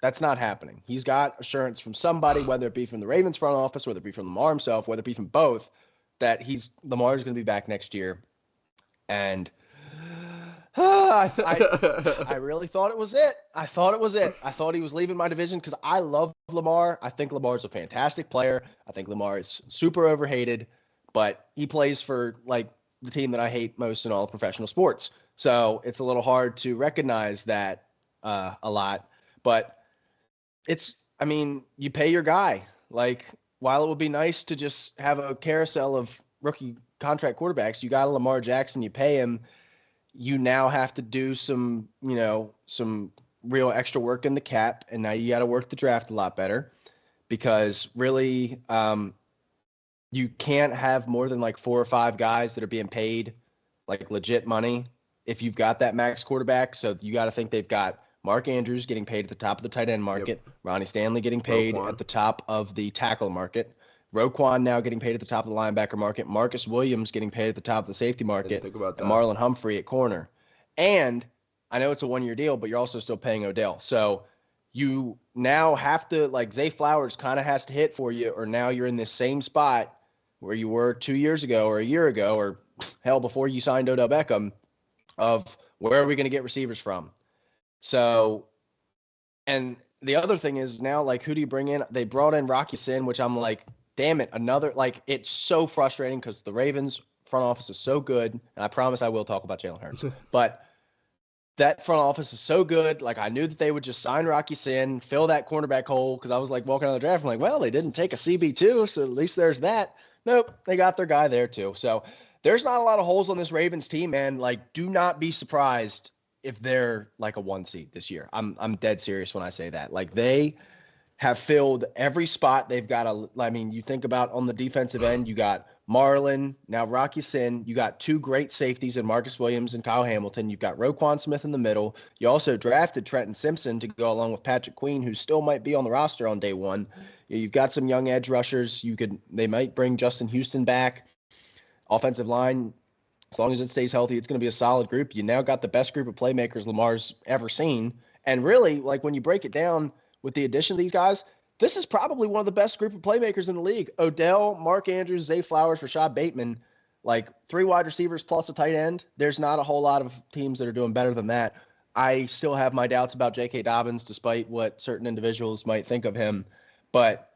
that's not happening. He's got assurance from somebody, whether it be from the Ravens front office, whether it be from Lamar himself, whether it be from both, that Lamar's going to be back next year. And I really thought it was it. I thought he was leaving my division because I love Lamar. I think Lamar's a fantastic player. I think Lamar is super overhated. but he plays for like the team that I hate most in all of professional sports. So it's a little hard to recognize that a lot. But I mean, you pay your guy. Like, while it would be nice to just have a carousel of rookie contract quarterbacks, you got a Lamar Jackson, you pay him, you now have to do some real extra work in the cap, and now you got to work the draft a lot better because really, you can't have more than like 4 or 5 guys that are being paid like legit money if you've got that max quarterback. So you got to think they've got Mark Andrews getting paid at the top of the tight end Yep. market, Ronnie Stanley getting paid Roquan. at the top of the tackle market, Roquan now getting paid at the top of the linebacker market, Marcus Williams getting paid at the top of the safety Didn't market, think about and that. Marlon Humphrey at corner. And I know it's a 1-year deal, but you're also still paying Odell. So you now have to, like, Zay Flowers kind of has to hit for you, or now you're in this same spot where you were 2 years ago or a year ago, or hell, before you signed Odell Beckham, of where are we going to get receivers from? So, and the other thing is now, like, who do you bring in? They brought in Rocky Sin, which I'm like, damn it, another, like, it's so frustrating because the Ravens front office is so good. And I promise I will talk about Jalen Hurts, but that front office is so good. Like, I knew that they would just sign Rocky Sin, fill that cornerback hole, because I was like walking out of the draft, I'm like, well, they didn't take a CB2, so at least there's that. Nope, they got their guy there too. So there's not a lot of holes on this Ravens team, man. Like, do not be surprised if they're like a 1 seed this year. I'm dead serious when I say that. Like, they have filled every spot. They've got I mean, you think about on the defensive end, you got Marlon, now Rocky Sin. You got 2 great safeties in Marcus Williams and Kyle Hamilton. You've got Roquan Smith in the middle. You also drafted Trenton Simpson to go along with Patrick Queen, who still might be on the roster on day one. You've got some young edge rushers. They might bring Justin Houston back. Offensive line, as long as it stays healthy, it's going to be a solid group. You now got the best group of playmakers Lamar's ever seen. And really, like, when you break it down with the addition of these guys, this is probably one of the best group of playmakers in the league. Odell, Mark Andrews, Zay Flowers, Rashad Bateman, like 3 wide receivers plus a tight end. There's not a whole lot of teams that are doing better than that. I still have my doubts about J.K. Dobbins, despite what certain individuals might think of him. But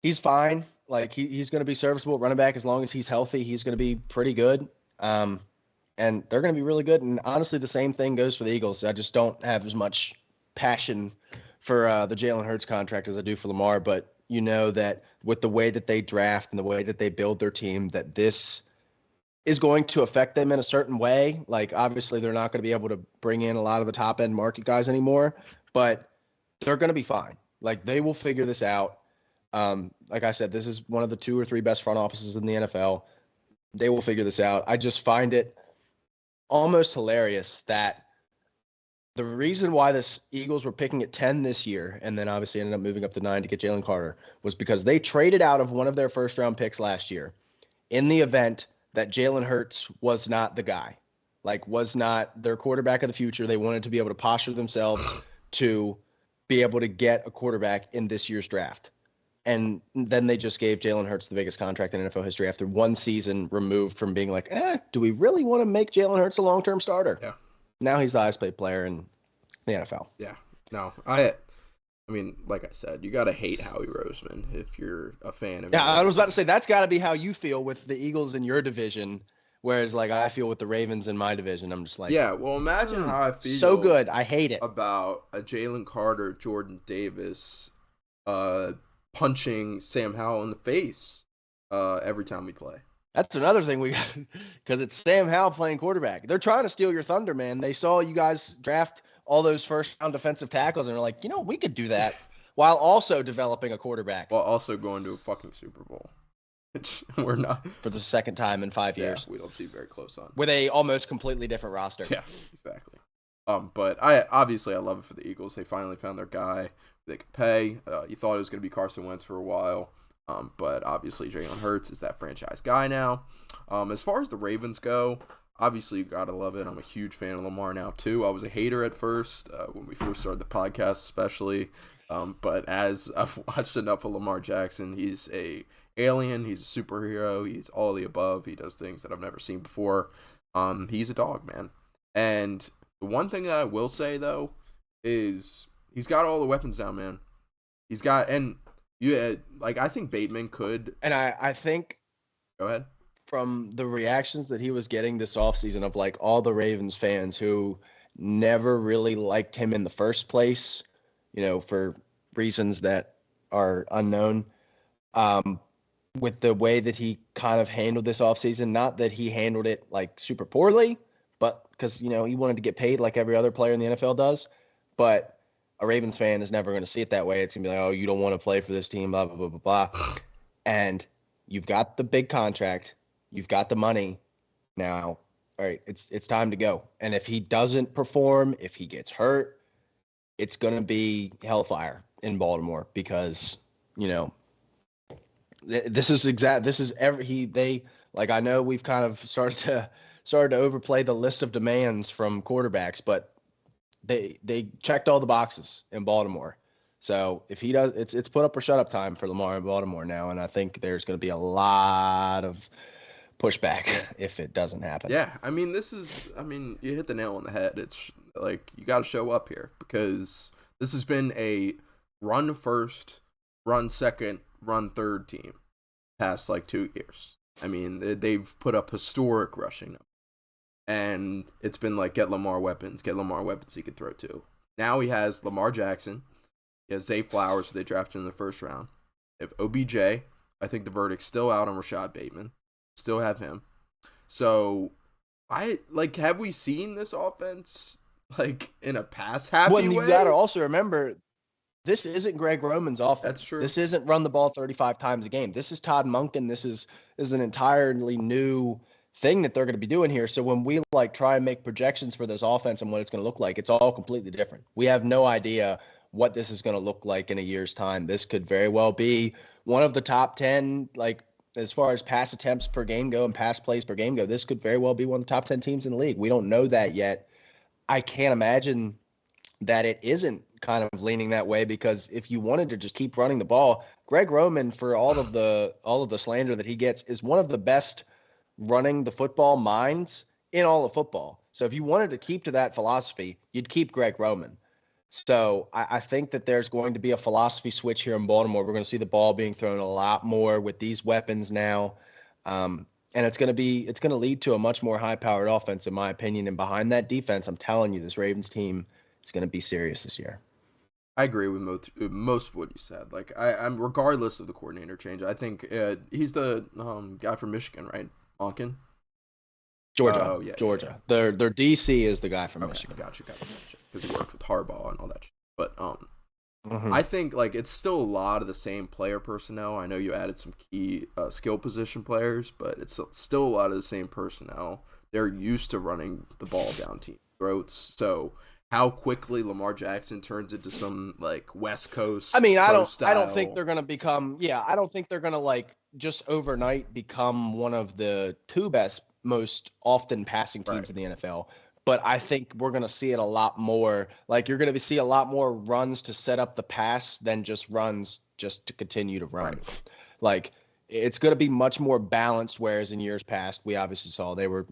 he's fine. Like, he's going to be serviceable at running back as long as he's healthy. He's going to be pretty good. And they're going to be really good. And honestly, the same thing goes for the Eagles. I just don't have as much passion for the Jalen Hurts contract as I do for Lamar. But you know that with the way that they draft and the way that they build their team, that this is going to affect them in a certain way. Like, obviously, they're not going to be able to bring in a lot of the top end market guys anymore, but they're going to be fine. Like, they will figure this out. Like I said, this is one of the 2 or 3 best front offices in the NFL. They will figure this out. I just find it almost hilarious that the reason why the Eagles were picking at 10 this year, and then obviously ended up moving up to 9 to get Jalen Carter, was because they traded out of one of their first-round picks last year in the event that Jalen Hurts was not the guy, like, was not their quarterback of the future. They wanted to be able to posture themselves to be able to get a quarterback in this year's draft. And then they just gave Jalen Hurts the biggest contract in NFL history after 1 season removed from being like, do we really want to make Jalen Hurts a long-term starter? Yeah. Now he's the highest paid player in the NFL. Yeah. No, I mean, like I said, you got to hate Howie Roseman if you're a fan of. Yeah, I was about to say that's got to be how you feel with the Eagles in your division, whereas like I feel with the Ravens in my division. I'm just like, yeah. Well, imagine how I feel. So good, I hate it about a Jalen Carter, Jordan Davis, punching Sam Howell in the face, every time we play. That's another thing we got, because it's Sam Howell playing quarterback. They're trying to steal your thunder, man. They saw you guys draft all those first-round defensive tackles, and they're like, we could do that while also developing a quarterback. While also going to a fucking Super Bowl, which we're not. For the second time in 5 years. We don't see very close on. With a almost completely different roster. Yeah, exactly. But I love it for the Eagles. They finally found their guy they could pay. You thought it was going to be Carson Wentz for a while. But obviously Jalen Hurts is that franchise guy now. As far as the Ravens go, obviously you gotta love it. I'm a huge fan of Lamar now too. I was a hater at first when we first started the podcast, especially. But as I've watched enough of Lamar Jackson, he's a alien. He's a superhero. He's all the above. He does things that I've never seen before. He's a dog, man. And the one thing that I will say though is he's got all the weapons now, man. I think Bateman could. And I think Go Go ahead. From the reactions that he was getting this offseason of like all the Ravens fans who never really liked him in the first place, for reasons that are unknown, um, with the way that he kind of handled this offseason, not that he handled it like super poorly, but because, he wanted to get paid like every other player in the NFL does. But a Ravens fan is never going to see it that way. It's going to be like, oh, you don't want to play for this team, blah, blah, blah, blah, blah. And you've got the big contract, you've got the money now. All right, it's time to go. And if he doesn't perform, if he gets hurt, it's going to be hellfire in Baltimore because, this is every they like I know we've kind of started to overplay the list of demands from quarterbacks, but they checked all the boxes in Baltimore. So if he does, it's put up or shut up time for Lamar in Baltimore now, and I think there's going to be a lot of pushback Yeah. if it doesn't happen. Yeah, I mean, you hit the nail on the head. It's like you got to show up here because this has been a run first, run second, run third team past like 2 years. I mean, they've put up historic rushing numbers. And it's been like, get Lamar weapons he could throw to. Now he has Lamar Jackson. He has Zay Flowers, who they drafted in the first round. If OBJ, I think the verdict's still out on Rashad Bateman. Still have him. So, have we seen this offense, like, in a pass-happy way? Well, you got to also remember, this isn't Greg Roman's offense. That's true. This isn't run the ball 35 times a game. This is Todd Monken. This is an entirely new thing that they're going to be doing here. So when we try and make projections for this offense and what it's going to look like, it's all completely different. We have no idea what this is going to look like in a year's time. This could very well be one of the top 10, as far as pass attempts per game go and pass plays per game go. This could very well be one of the top 10 teams in the league. We don't know that yet. I can't imagine that it isn't kind of leaning that way, because if you wanted to just keep running the ball, Greg Roman, for all of the slander that he gets, is one of the best running the football minds in all of football. So if you wanted to keep to that philosophy, you'd keep Greg Roman. So I think that there's going to be a philosophy switch here in Baltimore. We're going to see the ball being thrown a lot more with these weapons now. And it's going to lead to a much more high-powered offense, in my opinion. And behind that defense, I'm telling you, this Ravens team is going to be serious this year. I agree with most of what you said. I'm regardless of the coordinator change. I think he's the guy from Michigan, right? Monken? Georgia. Oh, yeah, Georgia. Yeah. Their DC is the guy from Michigan. Gotcha. Because he worked with Harbaugh and all that shit. But I think it's still a lot of the same player personnel. I know you added some key skill position players, but it's still a lot of the same personnel. They're used to running the ball down team throats. So how quickly Lamar Jackson turns into some West Coast. I mean, I don't think they're gonna become. Yeah, I don't think they're gonna just overnight become one of the two best, most often passing teams in the NFL. But I think we're going to see it a lot more. You're going to see a lot more runs to set up the pass than just runs just to continue to run. Right. It's going to be much more balanced, whereas in years past, we obviously saw they were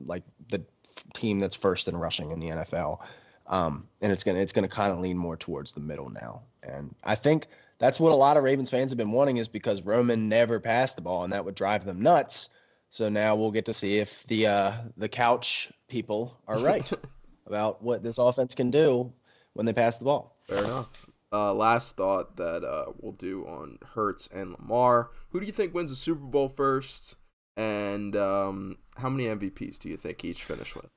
the team that's first in rushing in the NFL. And it's going to kind of lean more towards the middle now. And I think that's what a lot of Ravens fans have been wanting, is because Roman never passed the ball, and that would drive them nuts. So now we'll get to see if the couch people are right about what this offense can do when they pass the ball. Fair enough. Last thought that we'll do on Hurts and Lamar. Who do you think wins the Super Bowl first? And how many MVPs do you think each finish with?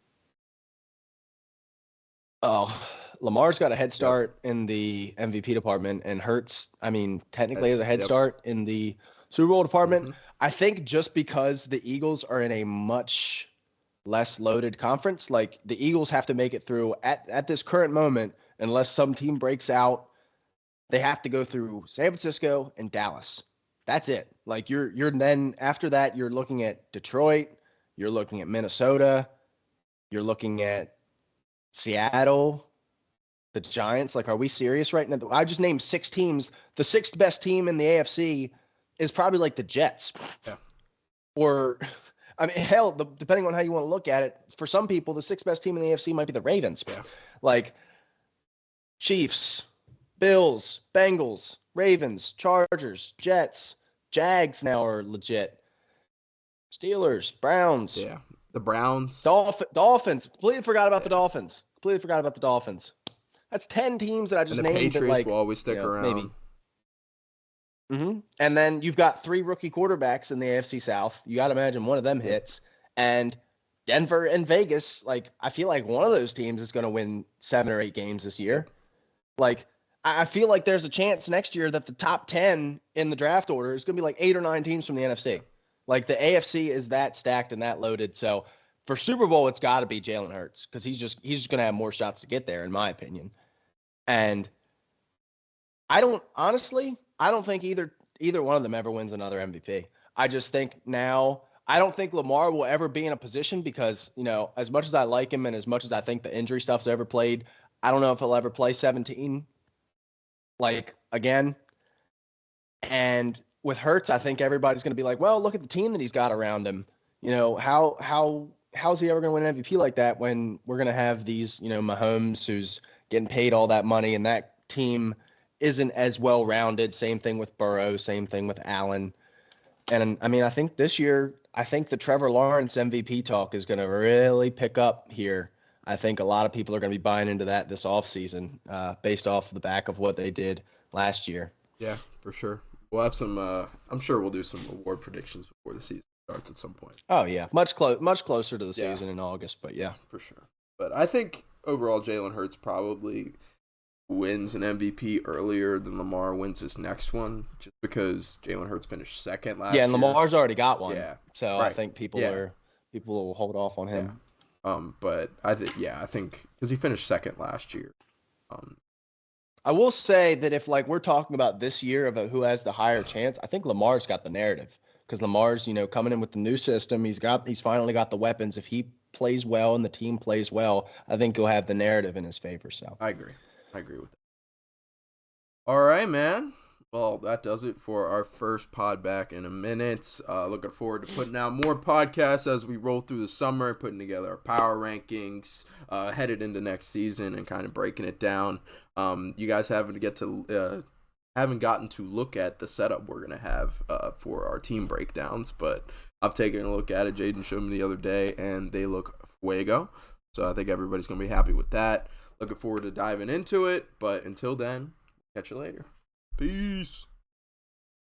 Oh, Lamar's got a head start in the MVP department, and Hurts, technically has a head start in the Super Bowl department. Mm-hmm. I think just because the Eagles are in a much less loaded conference, the Eagles have to make it through at this current moment, unless some team breaks out, they have to go through San Francisco and Dallas. That's it. You're then after that, you're looking at Detroit, you're looking at Minnesota, you're looking at Seattle, the Giants. Are we serious right now? I just named 6 teams. The 6th best team in the AFC is probably the Jets. Yeah. Or, hell, depending on how you want to look at it, for some people, the 6th best team in the AFC might be the Ravens. Yeah. Chiefs, Bills, Bengals, Ravens, Chargers, Jets, Jags now are legit. Steelers, Browns, Yeah, the Browns Dolphins. Completely forgot about the yeah. Dolphins. Completely forgot about the Dolphins. That's 10 teams that I And just the named that, Patriots will like, always stick around. maybe. And then you've got 3 rookie quarterbacks in the AFC South. You got to imagine one of them Yep. hits. And Denver and Vegas, like, I feel like one of those teams is going to win 7 or 8 games this Yep. year. Like, I feel like there's a chance next year that the top 10 in the draft order is going to be like 8 or 9 teams from the NFC. Like, the AFC is that stacked and that loaded. So for Super Bowl, it's got to be Jalen Hurts because he's just going to have more shots to get there, in my opinion. And I don't think either one of them ever wins another MVP. I just think now I don't think Lamar will ever be in a position because, as much as I like him and as much as I think the injury stuff's ever played, I don't know if he'll ever play 17 like again. And with Hurts, I think everybody's going to be like, well, look at the team that he's got around him. How's he ever going to win an MVP like that when we're going to have these, Mahomes who's getting paid all that money and that team isn't as well rounded. Same thing with Burrow, same thing with Allen. And I mean, I think this year, I think the Trevor Lawrence MVP talk is going to really pick up here. I think a lot of people are going to be buying into that this offseason based off the back of what they did last year. Yeah, for sure. We'll have some. I'm sure we'll do some award predictions before the season starts at some point. Oh yeah, much closer to the season in August, but yeah, for sure. But I think overall, Jalen Hurts probably wins an MVP earlier than Lamar wins his next one, just because Jalen Hurts finished second last year. Yeah, and Lamar's already got one. Yeah, so right. I think people will hold off on him. Yeah. But I think because he finished second last year. I will say that if we're talking about this year about who has the higher chance, I think Lamar's got the narrative because Lamar's coming in with the new system. He's finally got the weapons. If he plays well and the team plays well, I think he'll have the narrative in his favor. So I agree with that. All right, man. Well, that does it for our first pod back in a minute. Looking forward to putting out more podcasts as we roll through the summer, putting together our power rankings, headed into next season, and kind of breaking it down. You guys haven't gotten to look at the setup we're gonna have for our team breakdowns, but I've taken a look at it. Jaden showed me the other day, and they look fuego. So I think everybody's gonna be happy with that. Looking forward to diving into it, but until then, catch you later. Peace.